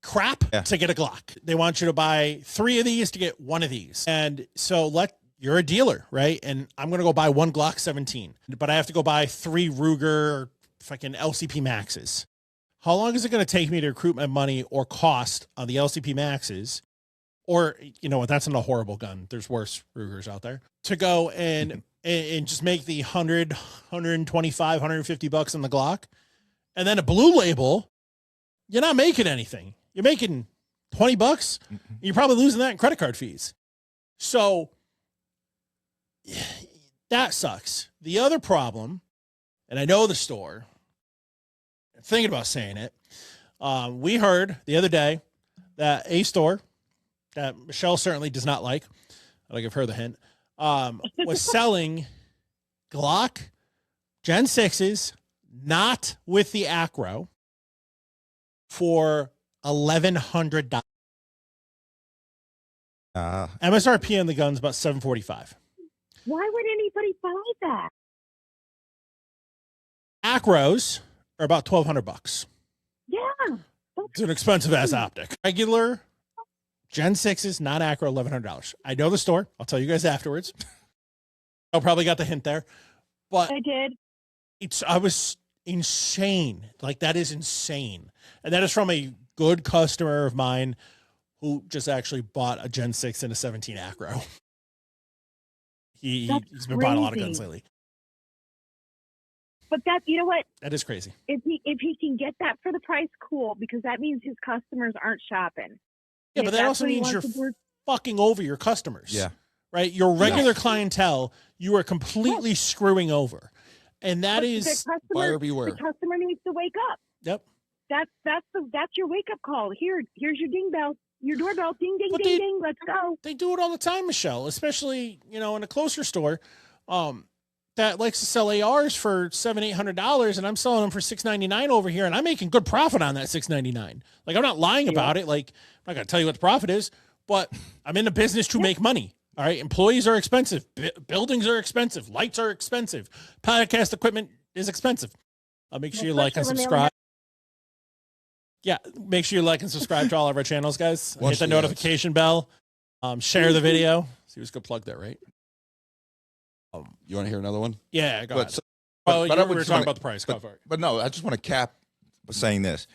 crap to get a Glock. They want you to buy 3 of these to get 1 of these. And so you're a dealer, right? And I'm going to go buy 1 Glock 17, but I have to go buy 3 Ruger fucking LCP Maxes. How long is it going to take me to recruit my money or cost on the LCP Maxes or you know what, that's not a horrible gun. There's worse Rugers out there, to go and just make the 100, 125, 150 bucks on the Glock. And then a Blue Label, you're not making anything. You're making 20 bucks. You're probably losing that in credit card fees. So that sucks. The other problem, and I know the store, I'm thinking about saying it. We heard the other day that a store that Michele certainly does not like, I'll give her the hint, was selling Glock Gen 6s, not with the acro, for $1,100. MSRP on the gun's about $745. Why would anybody buy that? Acros are about $1,200. Yeah. It's an expensive ass optic. Regular Gen 6s, not acro, $1,100. I know the store. I'll tell you guys afterwards. I probably got the hint there, but I did. I was insane. Like, that is insane. And that is from a good customer of mine who just actually bought a Gen 6 and a 17 acro. He's been buying a lot of guns lately. But that, you know what? That is crazy. If he can get that for the price, cool, because that means his customers aren't shopping. Yeah, but that also means you're fucking over your customers. Yeah. Right? Your regular clientele, you are completely screwing over. And that is buyer beware. The customer needs to wake up. Yep. That's your wake up call. Here's your ding bell, your doorbell, ding ding ding ding. Let's go. They do it all the time, Michele. Especially in a closer store, that likes to sell ARs for $700-800, and I'm selling them for $699 over here, and I'm making good profit on that $699. Like, I'm not lying about it. Like, I'm not gonna tell you what the profit is, but I'm in the business to make money. All right, employees are expensive. Buildings are expensive. Lights are expensive. Podcast equipment is expensive. Make sure you like and subscribe. Yeah, make sure you like and subscribe to all of our channels, guys. Hit the notification bell. Share the video. See who's gonna plug that, right? You want to hear another one? Yeah, go ahead. But we were talking about the price. Go for it. But no, I just want to cap saying this.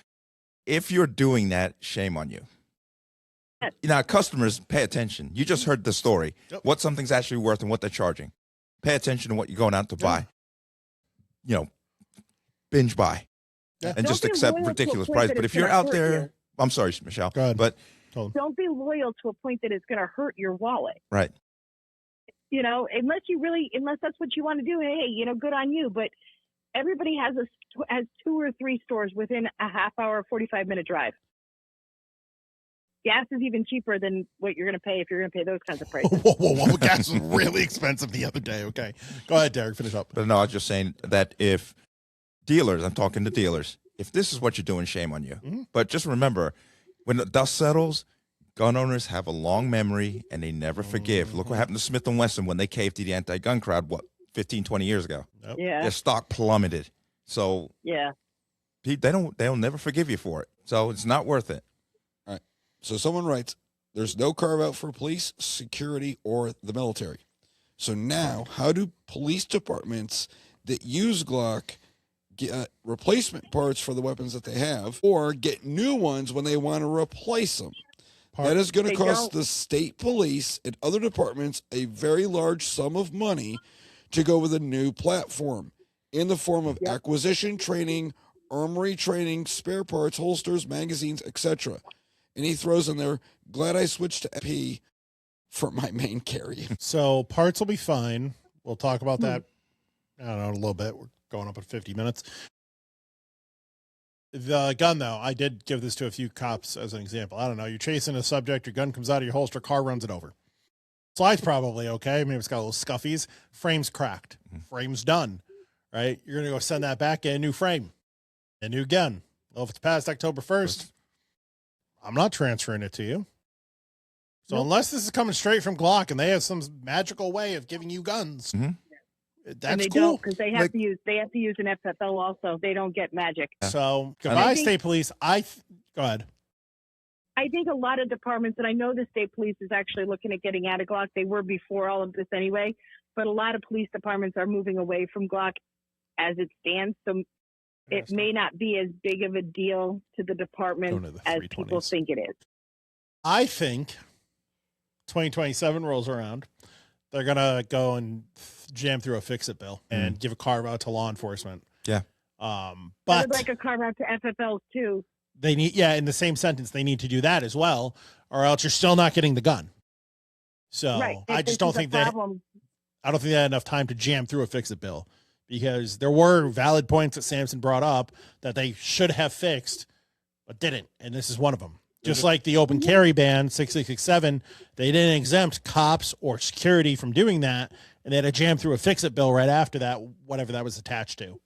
If you're doing that, shame on you. Now, customers, pay attention. You just heard the story. Yep. What something's actually worth and what they're charging. Pay attention to what you're going out to buy. Binge buy. Yeah. And just accept ridiculous price. But if you're out there, I'm sorry, Michele. Go ahead. But don't be loyal to a point that it's going to hurt your wallet. Right. Unless that's what you want to do, hey, good on you. But everybody has 2 or 3 stores within a half hour, 45-minute drive. Gas is even cheaper than what you're going to pay if you're going to pay those kinds of prices. Whoa. Gas was really expensive the other day. Okay. Go ahead, Derek. Finish up. But no, I was just saying that if dealers, I'm talking to dealers, if this is what you're doing, shame on you. Mm-hmm. But just remember, when the dust settles, gun owners have a long memory and they never forgive. Mm-hmm. Look what happened to Smith & Wesson when they caved to the anti-gun crowd, 15, 20 years ago. Yep. Yeah. Their stock plummeted. So yeah, they'll never forgive you for it. So it's not worth it. All right. So someone writes, there's no carve out for police, security, or the military. So now, how do police departments that use Glock get replacement parts for the weapons that they have, or get new ones when they want to replace them? That is going to cost the state police and other departments a very large sum of money to go with a new platform in the form of acquisition training, armory training, spare parts, holsters, magazines, etc. And he throws in there, glad I switched to MP for my main carry. So parts will be fine. We'll talk about that, I don't know, in a little bit. We're going up at 50 minutes. The gun, though, I did give this to a few cops as an example. I don't know. You're chasing a subject, your gun comes out of your holster, car runs it over. Slide's probably okay. Maybe it's got a little scuffies. Frame's cracked. Frame's done, right? You're going to go send that back, get a new frame, a new gun. Well, if it's past October 1st, I'm not transferring it to you. So unless this is coming straight from Glock and they have some magical way of giving you guns, that's and they cool. don't, because they have to use an FFL also. They don't get magic. So goodbye, state police. Go ahead. I think a lot of departments, and I know the state police is actually looking at getting out of Glock. They were before all of this anyway, but a lot of police departments are moving away from Glock as it stands. So it may not be as big of a deal to the department as people think it is. I think 2027 rolls around, they're going to go and jam through a fix-it bill and give a carve out to law enforcement. Yeah. But like a carve out to FFLs too. They need, in the same sentence, they need to do that as well, or else you're still not getting the gun. So I just don't think that, I don't think they had enough time to jam through a fix-it bill, because there were valid points that Sampson brought up that they should have fixed, but didn't. And this is one of them. Just like the open carry ban, 6667, they didn't exempt cops or security from doing that, and they had to jam through a fix-it bill right after that, whatever that was attached to.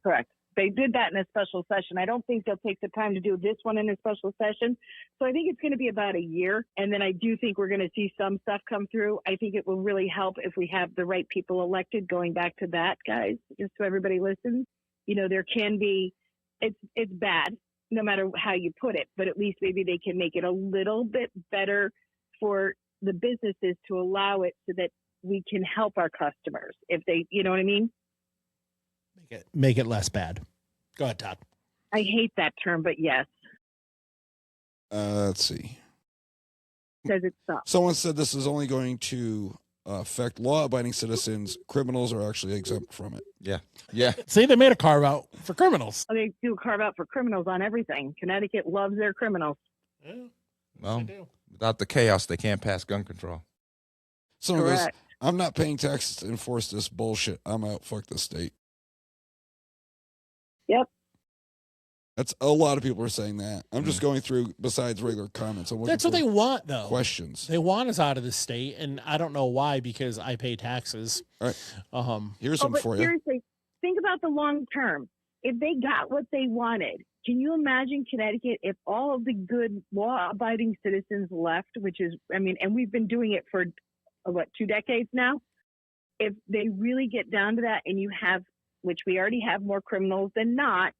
Correct. They did that in a special session. I don't think they'll take the time to do this one in a special session. So I think it's going to be about a year. And then I do think we're going to see some stuff come through. I think it will really help if we have the right people elected. Going back to that, guys, just so everybody listens, there can be, it's bad no matter how you put it, but at least maybe they can make it a little bit better for the businesses to allow it so that we can help our customers if they, you know what I mean? Make it less bad. Go ahead, Todd. I hate that term, but yes. Let's see. Says it sucks. Someone said this is only going to affect law-abiding citizens. Criminals are actually exempt from it. Yeah. Yeah. See, they made a carve out for criminals. They do a carve out for criminals on everything. Connecticut loves their criminals. Yeah, well, without the chaos, they can't pass gun control. Someone goes, I'm not paying taxes to enforce this bullshit. I'm out. Fuck the state. Yep. That's a lot of people are saying that. I'm just going through, besides regular comments. That's what they want, though. Questions. They want us out of the state, and I don't know why, because I pay taxes. All right. Here's some for you. Seriously, think about the long term. If they got what they wanted, can you imagine Connecticut if all of the good law-abiding citizens left, which is, and we've been doing it for, 2 decades now? If they really get down to that and you have, which we already have more criminals than not,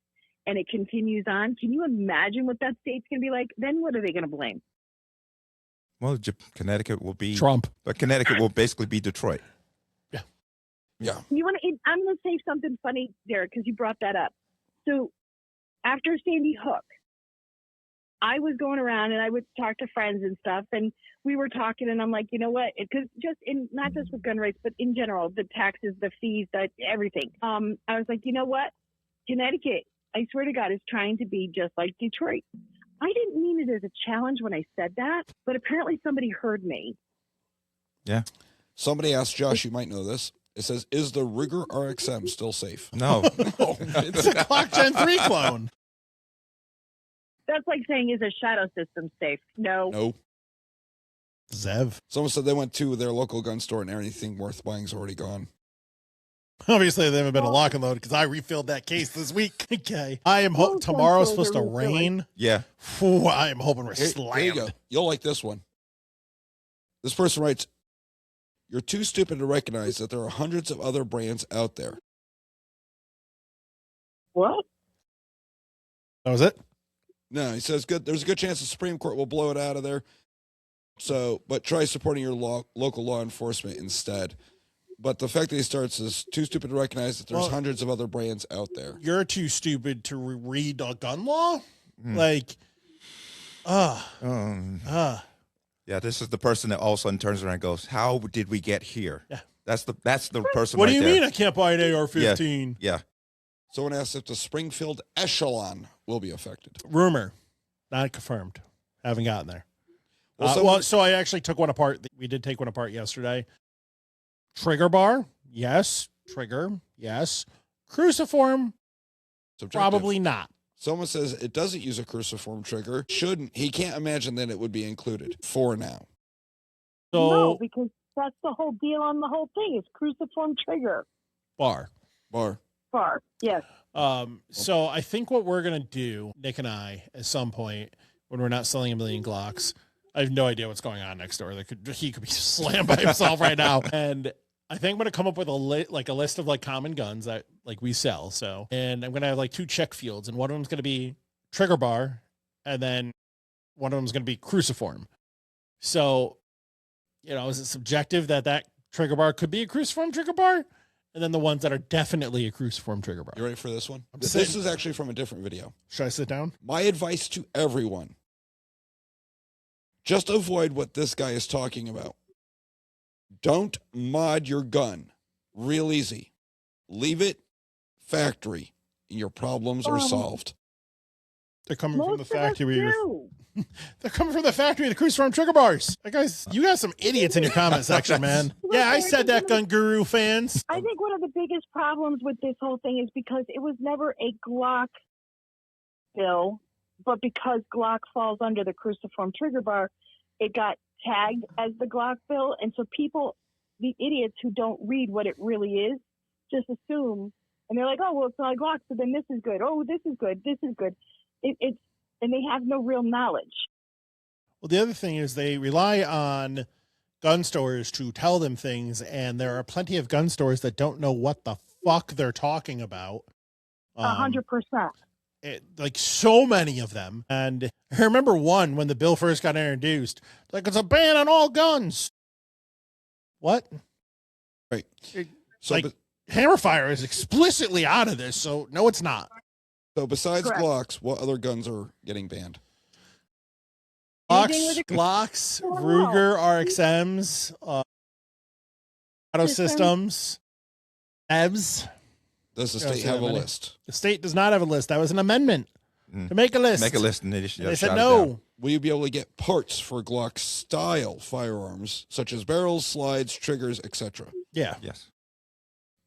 and it continues on, can you imagine what that state's going to be like? Then what are they going to blame? Well, Connecticut will be Trump, but Connecticut will basically be Detroit. Yeah. I'm going to say something funny, Derek, because you brought that up. So after Sandy Hook, I was going around and I would talk to friends and stuff, and we were talking, and I'm like, you know what? Because not just with gun rights, but in general, the taxes, the fees, everything. I was like, you know what? Connecticut, I swear to God, is trying to be just like Detroit. I didn't mean it as a challenge when I said that, but apparently somebody heard me. Yeah. Somebody asked Josh, you might know this. It says, is the Rigger RXM still safe? No. No. It's a Glock Gen 3 clone. That's like saying, is a shadow system safe? No. No. Zev. Someone said they went to their local gun store and anything worth buying is already gone. Obviously, they haven't been a lock and load because I refilled that case this week. Okay. I am tomorrow's supposed to rain. Yeah. Ooh, I am hoping we're Here slammed. you go. You'll like this one. This person writes, you're too stupid to recognize that there are hundreds of other brands out there. What? That was it? No, he says good. There's a good chance the Supreme Court will blow it out of there. So, but try supporting your local law enforcement instead. But the fact that he starts is too stupid to recognize that there's hundreds of other brands out there. You're too stupid to read a gun law? Like, yeah, this is the person that all of a sudden turns around and goes, how did we get here? Yeah. That's the person what right do you there. mean I can't buy an AR-15? Yeah. Someone asked if the Springfield Echelon will be affected. Rumor. Not confirmed. Haven't gotten there. Well, so I actually took one apart. We did take one apart yesterday. Trigger bar, yes. Trigger, yes. Cruciform, subjective. probably not. Someone says it doesn't use a cruciform trigger. Shouldn't. He can't imagine that it would be included for now. So No, because that's the whole deal on the whole thing. It's cruciform trigger. bar. Yes. So I think what we're gonna do, Nick and I, at some point when we're not selling 1 million Glocks, I have no idea what's going on next door. He could be slammed by himself right now. And I think I'm gonna come up with a list of common guns that we sell. So, and I'm gonna have 2 check fields, and one of them's gonna be trigger bar, and then one of them's gonna be cruciform. So, is it subjective that trigger bar could be a cruciform trigger bar? And then the ones that are definitely a cruciform trigger bar. You ready for this one? This sitting. is actually from a different video. Should I sit down? My advice to everyone. Just avoid what this guy is talking about. Don't mod your gun. Real easy. Leave it factory, and your problems are solved. They're coming from the Most of us factory. do. They're coming from the factory of the cruciform trigger bars. Like, guys, you got some idiots in your comment section, man. Yeah, I said that, gun guru fans. I think one of the biggest problems with this whole thing is because it was never a Glock bill, but because Glock falls under the cruciform trigger bar, it got tagged as the Glock bill. And so people, the idiots who don't read what it really is, just assume, and they're like, oh, well, it's not a Glock, so then this is good. Oh, this is good. This is good. And they have no real knowledge. Well, the other thing is they rely on gun stores to tell them things, and there are plenty of gun stores that don't know what the fuck they're talking about. 100%. Like so many of them. And I remember one when the bill first got introduced, like, it's a ban on all guns. What? Right. So like, hammerfire is explicitly out of this, so no, it's not. So besides Correct. Glocks, what other guns are getting banned? Glocks, Ruger, RXMs, auto systems, EVs. Does the state have a list? The state does not have a list. That was an amendment to make a list. Make a list, and they said no. Will you be able to get parts for Glock style firearms, such as barrels, slides, triggers, etc.? Yeah. Yes.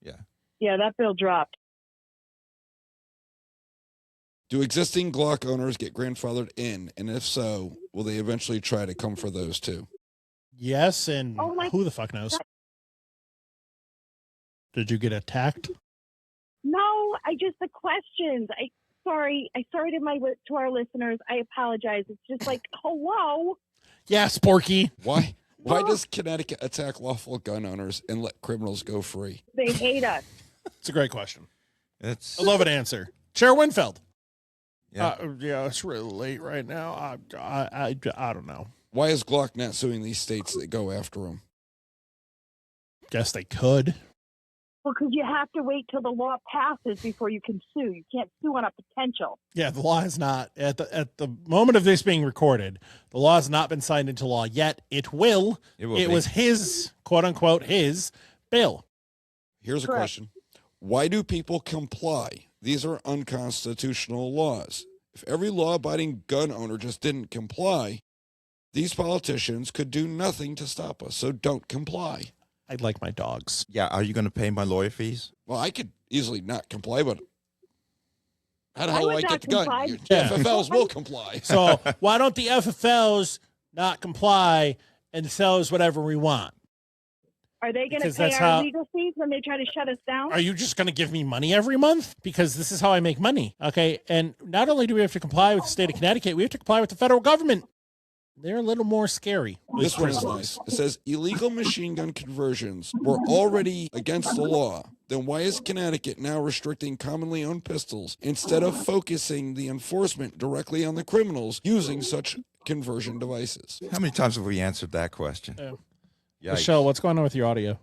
Yeah. Yeah, that bill dropped. Do existing Glock owners get grandfathered in? And if so, will they eventually try to come for those too? Yes, and who the fuck knows? God. Did you get attacked? No, the questions. Sorry to our listeners. I apologize. It's just like, hello. Yeah, Sporky. Why does Connecticut attack lawful gun owners and let criminals go free? They hate us. It's a great question. I love an answer. Chair Winfeld. Yeah. It's really late right now. I don't know. Why is Glock not suing these states that go after them? Guess they could. Well, because you have to wait till the law passes before you can sue. You can't sue on a potential. Yeah, the law has not at the moment of this being recorded. The law has not been signed into law yet. It will. It was his quote unquote his bill. Here's a question: why do people comply? These are unconstitutional laws. If every law-abiding gun owner just didn't comply, these politicians could do nothing to stop us. So don't comply. I'd like my dogs. Yeah. Are you going to pay my lawyer fees? Well, I could easily not comply, but how the hell do I get the gun? Yeah. FFLs will comply. So why don't the FFLs not comply and sell us whatever we want? Are they going to pay our legal fees when they try to shut us down? Are you just going to give me money every month? Because this is how I make money. Okay. And not only do we have to comply with the state of Connecticut, we have to comply with the federal government. They're a little more scary. This one is nice. It says illegal machine gun conversions were already against the law. Then why is Connecticut now restricting commonly owned pistols instead of focusing the enforcement directly on the criminals using such conversion devices? How many times have we answered that question? Yikes. Michele, what's going on with your audio?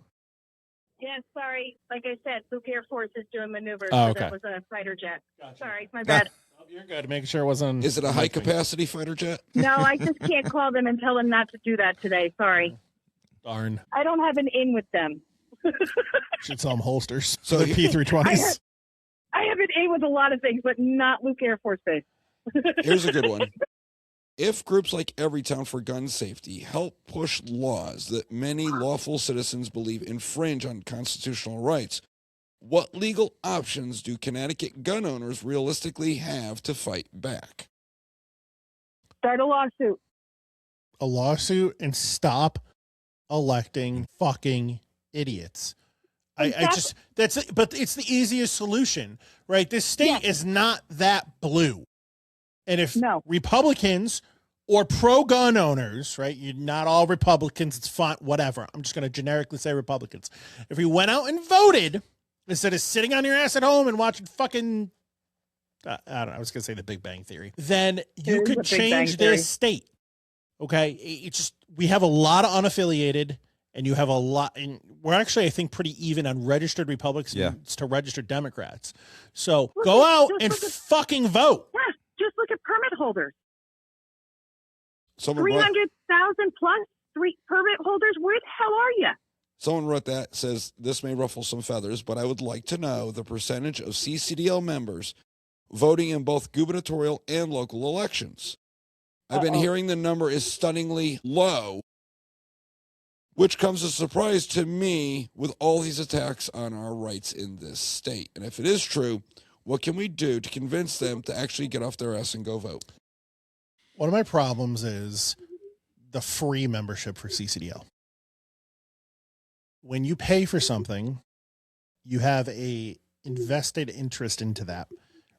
Yeah, sorry. Like I said, Luke Air Force is doing maneuvers. Oh, so okay. that was a fighter jet. Gotcha. Sorry, my bad. You're good. Making sure it wasn't. Is it a high capacity fighter jet? No, I just can't call them and tell them not to do that today. Sorry. Darn. I don't have an in with them. Should sell them holsters. So the P320s. I have an in with a lot of things, but not Luke Air Force Base. Here's a good one. If groups like Everytown for Gun Safety help push laws that many lawful citizens believe infringe on constitutional rights, what legal options do Connecticut gun owners realistically have to fight back? Start a lawsuit. A lawsuit and stop electing fucking idiots. But it's the easiest solution, right? This state is not that blue. And if Republicans or pro-gun owners, right, you're not all Republicans, it's fine, whatever. I'm just going to generically say Republicans. If you went out and voted instead of sitting on your ass at home and watching fucking, I don't know, I was going to say the Big Bang Theory, then you could change this state. Okay? It's just, we have a lot of unaffiliated, and you have a lot, and we're actually, I think, pretty even on registered Republicans to registered Democrats. So go out and fucking vote. Yeah, just look at permit holders. Someone 300,000 plus three permit holders. Where the hell are you? Someone wrote that, says, this may ruffle some feathers, but I would like to know the percentage of CCDL members voting in both gubernatorial and local elections. I've been hearing the number is stunningly low, which comes as a surprise to me with all these attacks on our rights in this state. And if it is true, what can we do to convince them to actually get off their ass and go vote? One of my problems is the free membership for CCDL. When you pay for something, you have a invested interest into that,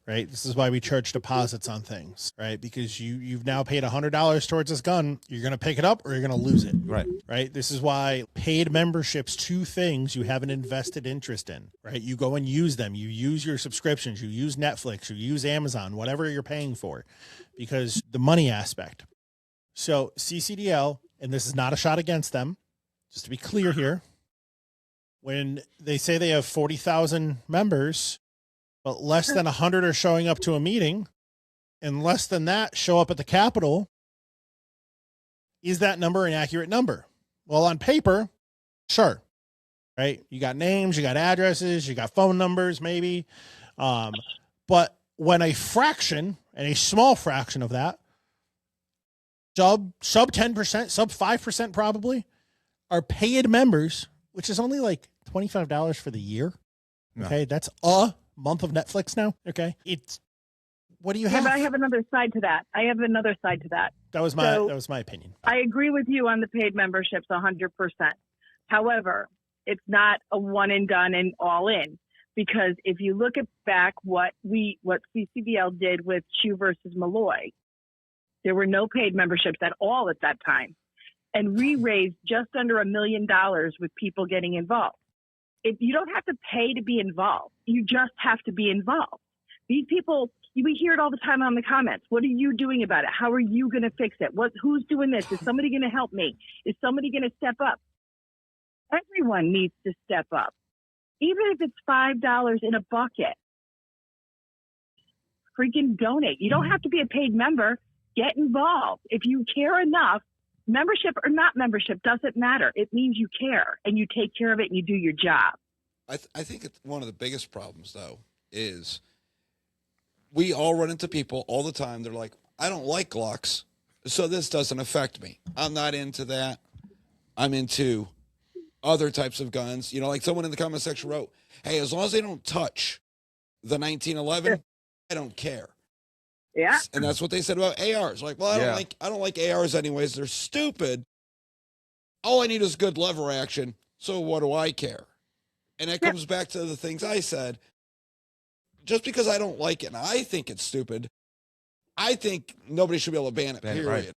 right? This is why we charge deposits on things, right? Because you've now paid $100 towards this gun. You're going to pick it up or you're going to lose it. Right. This is why paid memberships to things you have an invested interest in, right? You go and use them. You use your subscriptions. You use Netflix. You use Amazon, whatever you're paying for, because the money aspect. So CCDL, and this is not a shot against them, just to be clear here, when they say they have 40,000 members, but less than 100 are showing up to a meeting, and less than that show up at the Capitol, is that number an accurate number? Well, on paper, sure, right? You got names, you got addresses, you got phone numbers, maybe. But when a fraction, and a small fraction of that, sub 10%, sub 5% probably, are paid members, which is only like $25 for the year. Okay. That's a month of Netflix now. Okay. What do you have? But I have another side to that. That was my opinion. I agree with you on the paid memberships 100%. However, it's not a one and done and all in, because if you look at back what CCDL did with Chew versus Malloy, there were no paid memberships at all at that time. And we raised just under $1 million with people getting involved. You don't have to pay to be involved. You just have to be involved. These people, we hear it all the time on the comments. What are you doing about it? How are you going to fix it? Who's doing this? Is somebody going to help me? Is somebody going to step up? Everyone needs to step up. Even if it's $5 in a bucket, freaking donate. You don't have to be a paid member. Get involved. If you care enough, membership or not membership doesn't matter. It means you care and you take care of it and you do your job. I think one of the biggest problems, though, is we all run into people all the time. They're like, I don't like Glocks, so this doesn't affect me. I'm not into that. I'm into other types of guns. You know, like someone in the comment section wrote, hey, as long as they don't touch the 1911, I don't care. Yeah. And that's what they said about ARs. Like, well, I don't like ARs anyways. They're stupid. All I need is good lever action. So what do I care? And that comes back to the things I said. Just because I don't like it and I think it's stupid, I think nobody should be able to ban it, period. Right.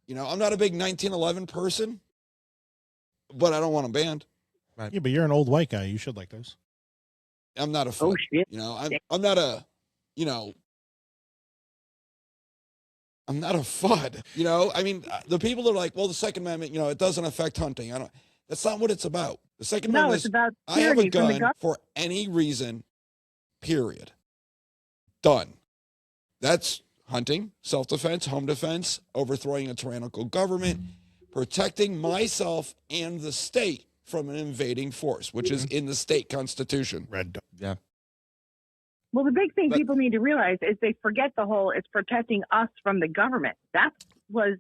You know, I'm not a big 1911 person, but I don't want them banned. Right. Yeah, but you're an old white guy. You should like those. I'm not a FUD. You know, I'm not a, you know, I'm not a FUD. You know, I mean, the people are like, well, the Second Amendment, you know, it doesn't affect hunting. That's not what it's about. The Second Amendment is about I have a gun for any reason, period. Done. That's hunting, self-defense, home defense, overthrowing a tyrannical government, protecting myself and the state from an invading force, which is in the state constitution. Yeah. Well, the big thing people need to realize is they forget it's protecting us from the government. That was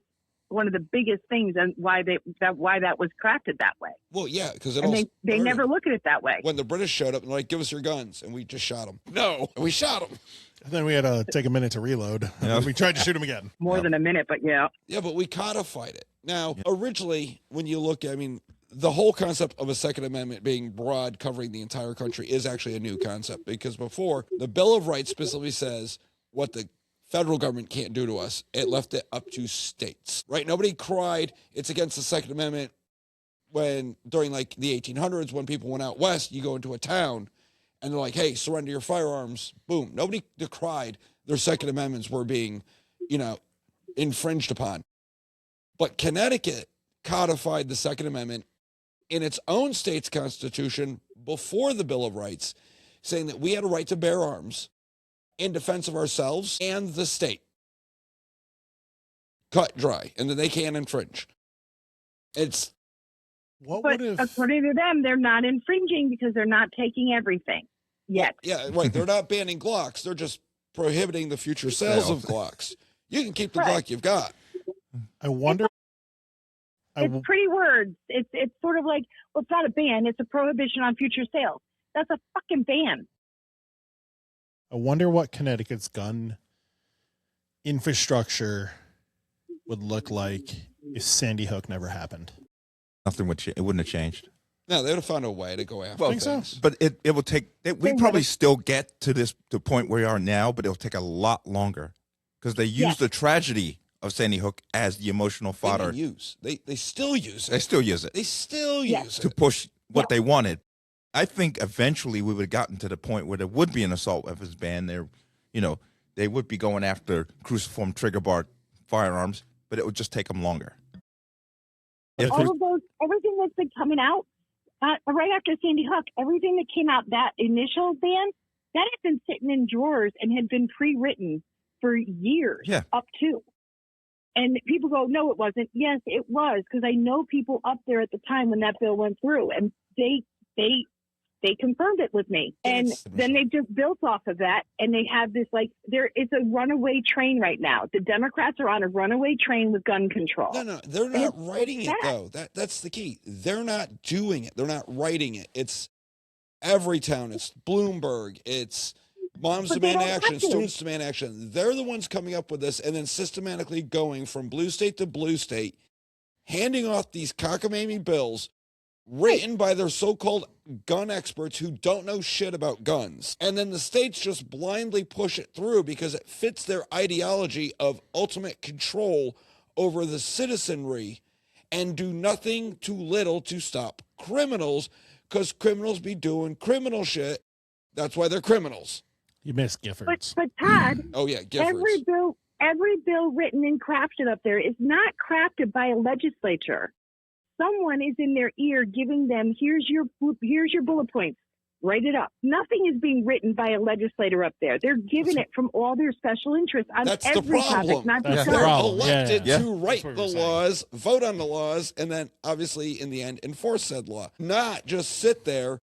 one of the biggest things and why that was crafted that way. Well, yeah, because they never look at it that way. When the British showed up and like, give us your guns, and we just shot them. No, and we shot them. And then we had to take a minute to reload. Yeah. We tried to shoot him again. More than a minute, but yeah. Yeah, but we codified it. Now, originally, when you look, I mean, the whole concept of a Second Amendment being broad, covering the entire country, is actually a new concept, because before, the Bill of Rights specifically says what the federal government can't do to us. It left it up to states, right? Nobody cried it's against the Second Amendment when during like the 1800s, when people went out west, you go into a town and they're like, hey, surrender your firearms. Boom. Nobody decried their Second Amendments were being, you know, infringed upon. But Connecticut codified the Second Amendment in its own state's constitution before the Bill of Rights, saying that we had a right to bear arms in defense of ourselves and the state. cut dry, and then they can't infringe. It's What But would have? according to them, they're not infringing because they're not taking everything yet. yeah, right. They're not banning Glocks. They're just prohibiting the future sales of Glocks. You can keep the Right. Glock you've got. I wonder. It's pretty words. It's sort of like, well, it's not a ban. It's a prohibition on future sales. That's a fucking ban. I wonder what Connecticut's gun infrastructure would look like if Sandy Hook never happened. Nothing would it wouldn't have changed. No, they would have found a way to go after Well, think so? things. But it will take. We probably still get to the point where we are now, but it'll take a lot longer because they use the tragedy of Sandy Hook as the emotional fodder. They still use it. They still use it. They still use To it. push what they wanted. I think eventually we would have gotten to the point where there would be an assault weapons ban. There, they would be going after cruciform trigger bar firearms, but it would just take them longer. All of those, everything that's been coming out right after Sandy Hook, everything that came out, that initial ban, that had been sitting in drawers and had been pre-written for years up to. And people go, no, it wasn't. Yes, it was, because I know people up there at the time when that bill went through, and they confirmed it with me. And then they just built off of that, and they have this, it's a runaway train right now. The Democrats are on a runaway train with gun control. No, they're not writing it, though. That's the key. They're not doing it. They're not writing it. It's every town. It's Bloomberg. It's Moms Demand Action, Students Demand Action. They're the ones coming up with this and then systematically going from blue state to blue state, handing off these cockamamie bills written by their so-called gun experts who don't know shit about guns. And then the states just blindly push it through because it fits their ideology of ultimate control over the citizenry and do nothing too little to stop criminals, because criminals be doing criminal shit. That's why they're criminals. You miss Giffords. But Todd, oh yeah, Giffords. Every bill written and crafted up there is not crafted by a legislature. Someone is in their ear giving them, here's your bullet points. Write it up. Nothing is being written by a legislator up there. They're giving it from all their special interests on every topic, not just They're guns. elected to write the laws, vote on the laws, and then obviously in the end enforce said law. Not just sit there,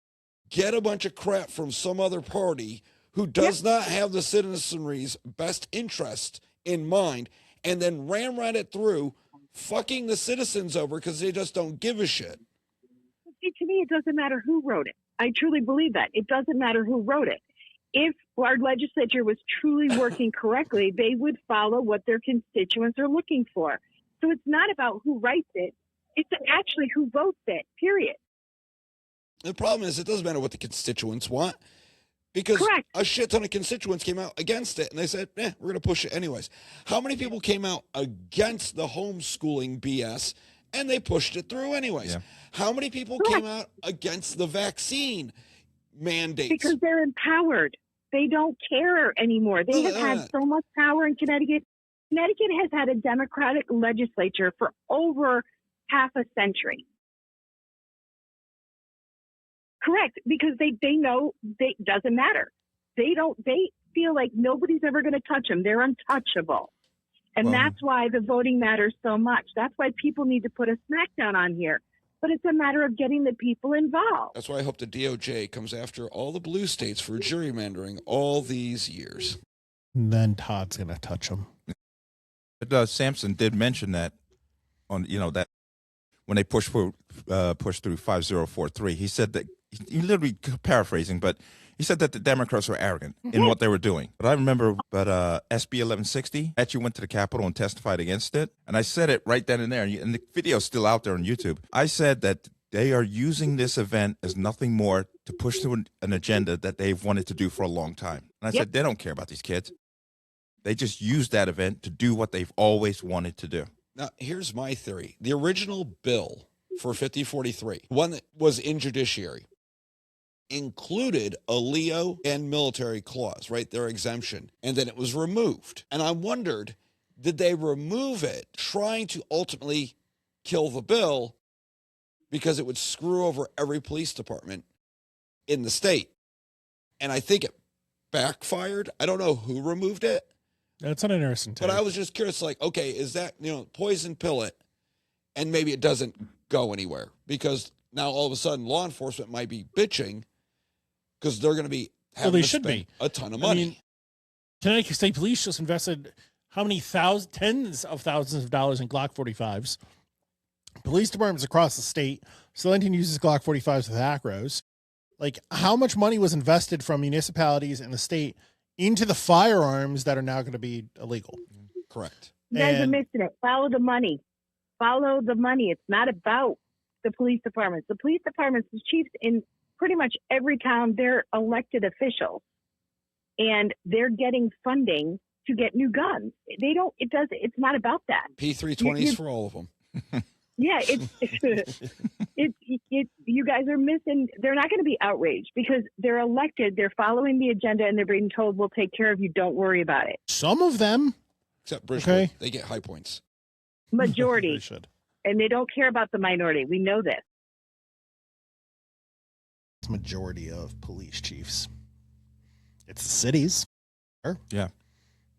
get a bunch of crap from some other party who does not have the citizenry's best interest in mind, and then ram it through, fucking the citizens over because they just don't give a shit. See, to me, it doesn't matter who wrote it. I truly believe that. It doesn't matter who wrote it. If our legislature was truly working correctly, they would follow what their constituents are looking for. So it's not about who writes it. It's actually who votes it, period. The problem is it doesn't matter what the constituents want, because a shit ton of constituents came out against it, and they said, we're going to push it anyways. How many people came out against the homeschooling BS, and they pushed it through anyways? Yeah. How many people came out against the vaccine mandates? Because they're empowered. They don't care anymore. They have had so much power in Connecticut. Connecticut has had a Democratic legislature for over half a century. Correct, because they know it doesn't matter. They feel like nobody's ever going to touch them. They're untouchable. And that's why the voting matters so much. That's why people need to put a smackdown on here. But it's a matter of getting the people involved. That's why I hope the DOJ comes after all the blue states for gerrymandering all these years. And then Todd's going to touch them. But Sampson did mention that on, that when they pushed through 5043, he said that, he literally paraphrasing, but he said that the Democrats were arrogant in what they were doing. But I remember SB 1160 actually went to the Capitol and testified against it. And I said it right then and there. And the video's still out there on YouTube. I said that they are using this event as nothing more to push through an agenda that they've wanted to do for a long time. And I said, they don't care about these kids. They just use that event to do what they've always wanted to do. Now, here's my theory. The original bill for 5043, one that was in judiciary, included a Leo and military clause, right? Their exemption. And then it was removed. And I wondered, did they remove it trying to ultimately kill the bill because it would screw over every police department in the state? And I think it backfired. I don't know who removed it, That's an interesting take. But I was just curious, like, okay, is that, poison pill it, and maybe it doesn't go anywhere because now all of a sudden law enforcement might be bitching because they're going to be having to spend a ton of money. I mean, Connecticut State Police just invested how many tens of thousands of dollars in Glock 45s. Police departments across the state still uses Glock 45s with acros. Like, how much money was invested from municipalities in the state into the firearms that are now going to be illegal? Correct. You guys are missing it. Follow the money. Follow the money. It's not about the police departments. The police departments, the chiefs in pretty much every town, they're elected officials. And they're getting funding to get new guns. It's not about that. P320s for all of them. Yeah, you guys are missing. They're not going to be outraged because they're elected. They're following the agenda and they're being told, we'll take care of you. Don't worry about it. Some of them. Except Bridgewood, they get high points. Majority. They should. And they don't care about the minority. We know this. It's majority of police chiefs. It's the cities. Sure. Yeah.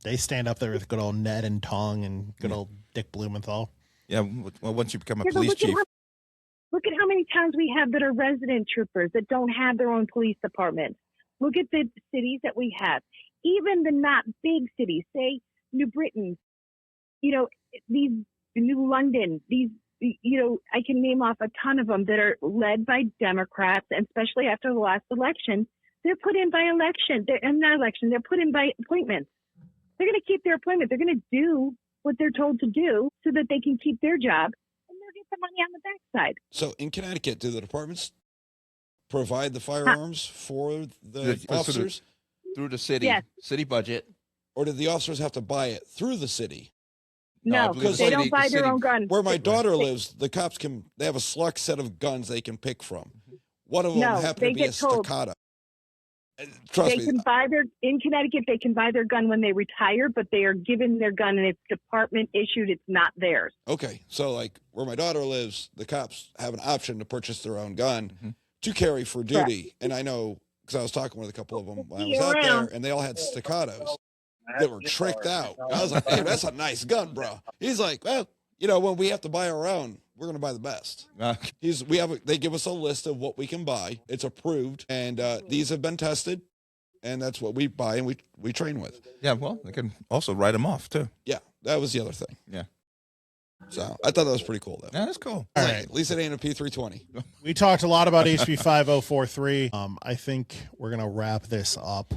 They stand up there with good old Ned and Tong and good old Dick Blumenthal. Yeah, well, once you become a police chief. Look at how many towns we have that are resident troopers that don't have their own police departments. Look at the cities that we have. Even the not big cities, say New Britain, these New London, I can name off a ton of them that are led by Democrats, and especially after the last election, they're put in by election. They're put in by appointments. They're going to keep their appointment. They're going to do what they're told to do so that they can keep their job and they'll get the money on the backside. So in Connecticut, do the departments provide the firearms for the officers? Through the city budget. Or do the officers have to buy it through the city? No, because they don't buy their own guns. Where my daughter lives, the cops they have a select set of guns they can pick from. One of them happened to be a staccato. Trust me. In Connecticut, they can buy their gun when they retire, but they are given their gun and it's department issued. It's not theirs. Okay. So like where my daughter lives, the cops have an option to purchase their own gun to carry for duty. Correct. And I know because I was talking with a couple of them when I was out there and they all had staccatos that were tricked out. I was like, hey, that's a nice gun, bro. He's like, well, when we have to buy our own, we're going to buy the best. They give us a list of what we can buy. It's approved, and these have been tested, and that's what we buy and we train with. Yeah, well, they can also write them off too. Yeah, that was the other thing. Yeah. So I thought that was pretty cool, though. Yeah, that's cool. All right. At least it ain't a P320. We talked a lot about HB 5043. I think we're going to wrap this up,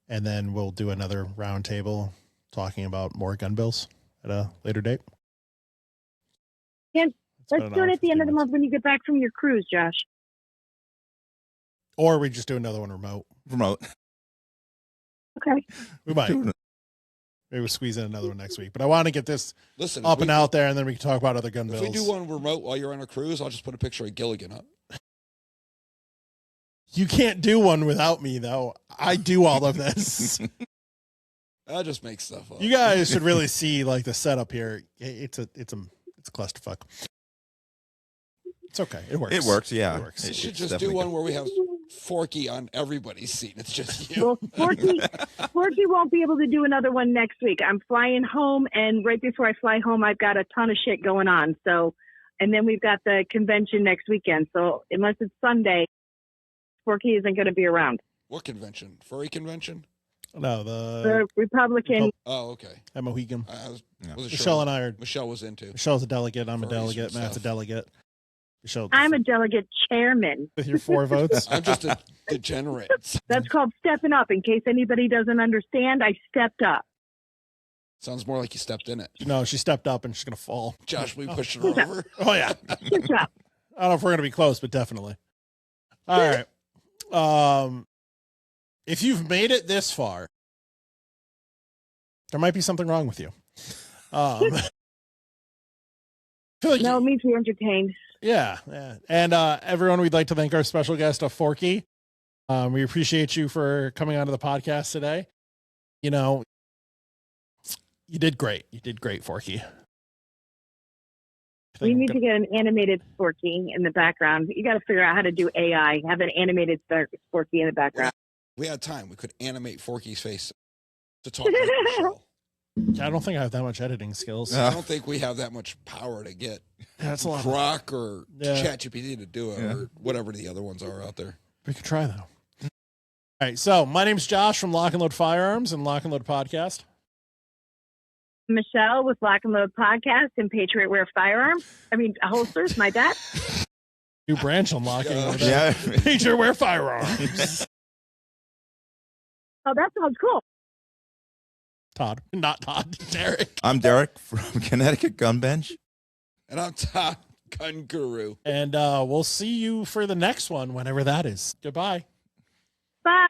and then we'll do another roundtable talking about more gun bills at a later date. Let's do it at the end of the month when you get back from your cruise, Josh. Or we just do another one remote. Okay. We might. Maybe we'll squeeze in another one next week. But I want to get this up and out there, and then we can talk about other gun bills. If we do one remote while you're on a cruise, I'll just put a picture of Gilligan up. You can't do one without me, though. I do all of this. I just make stuff up. You guys should really see like the setup here. It's a clusterfuck. It's okay. It works. It works. Yeah. It works. We should just do one where we have Forky on everybody's seat. It's just you. Well, Forky won't be able to do another one next week. I'm flying home, and right before I fly home, I've got a ton of shit going on. So, and then we've got the convention next weekend. So unless it's Sunday, Forky isn't going to be around. What convention? Furry convention? No, the Republican. Oh, okay. I'm a Mohegan. Michele and I are. Michele was into. Michelle's a delegate. I'm a delegate. Matt's a delegate. Michele, I'm a delegate chairman. With your 4 votes? I'm just a degenerate. That's called stepping up. In case anybody doesn't understand, I stepped up. Sounds more like you stepped in it. No, she stepped up and she's going to fall. Josh, we pushed her over. Oh, yeah. Good job. I don't know if we're going to be close, but definitely. All right. If you've made it this far, there might be something wrong with you. Like no, it means we're entertained. Yeah. And everyone, we'd like to thank our special guest, Forky. We appreciate you for coming onto the podcast today. You did great. You did great, Forky. We need to get an animated Forky in the background. You got to figure out how to do AI. Have an animated Forky in the background. We had time. We could animate Forky's face to talk like Michele. I don't think I have that much editing skills. I don't think we have that much power to get That's a lot. Grok or ChatGPT to do it, or whatever the other ones are out there. We could try though. All right. So my name's Josh from Lock and Load Firearms and Lock and Load Podcast. Michele with Lock and Load Podcast and Patriot Wear Firearm. Holsters, my dad. New branch on Lock and Load. Yeah. Patriot Wear Firearms. Oh, that sounds cool. Todd, not Todd, Derek. I'm Derek from Connecticut Gun Bench. And I'm Todd, Gun Guru. And we'll see you for the next one, whenever that is. Goodbye. Bye.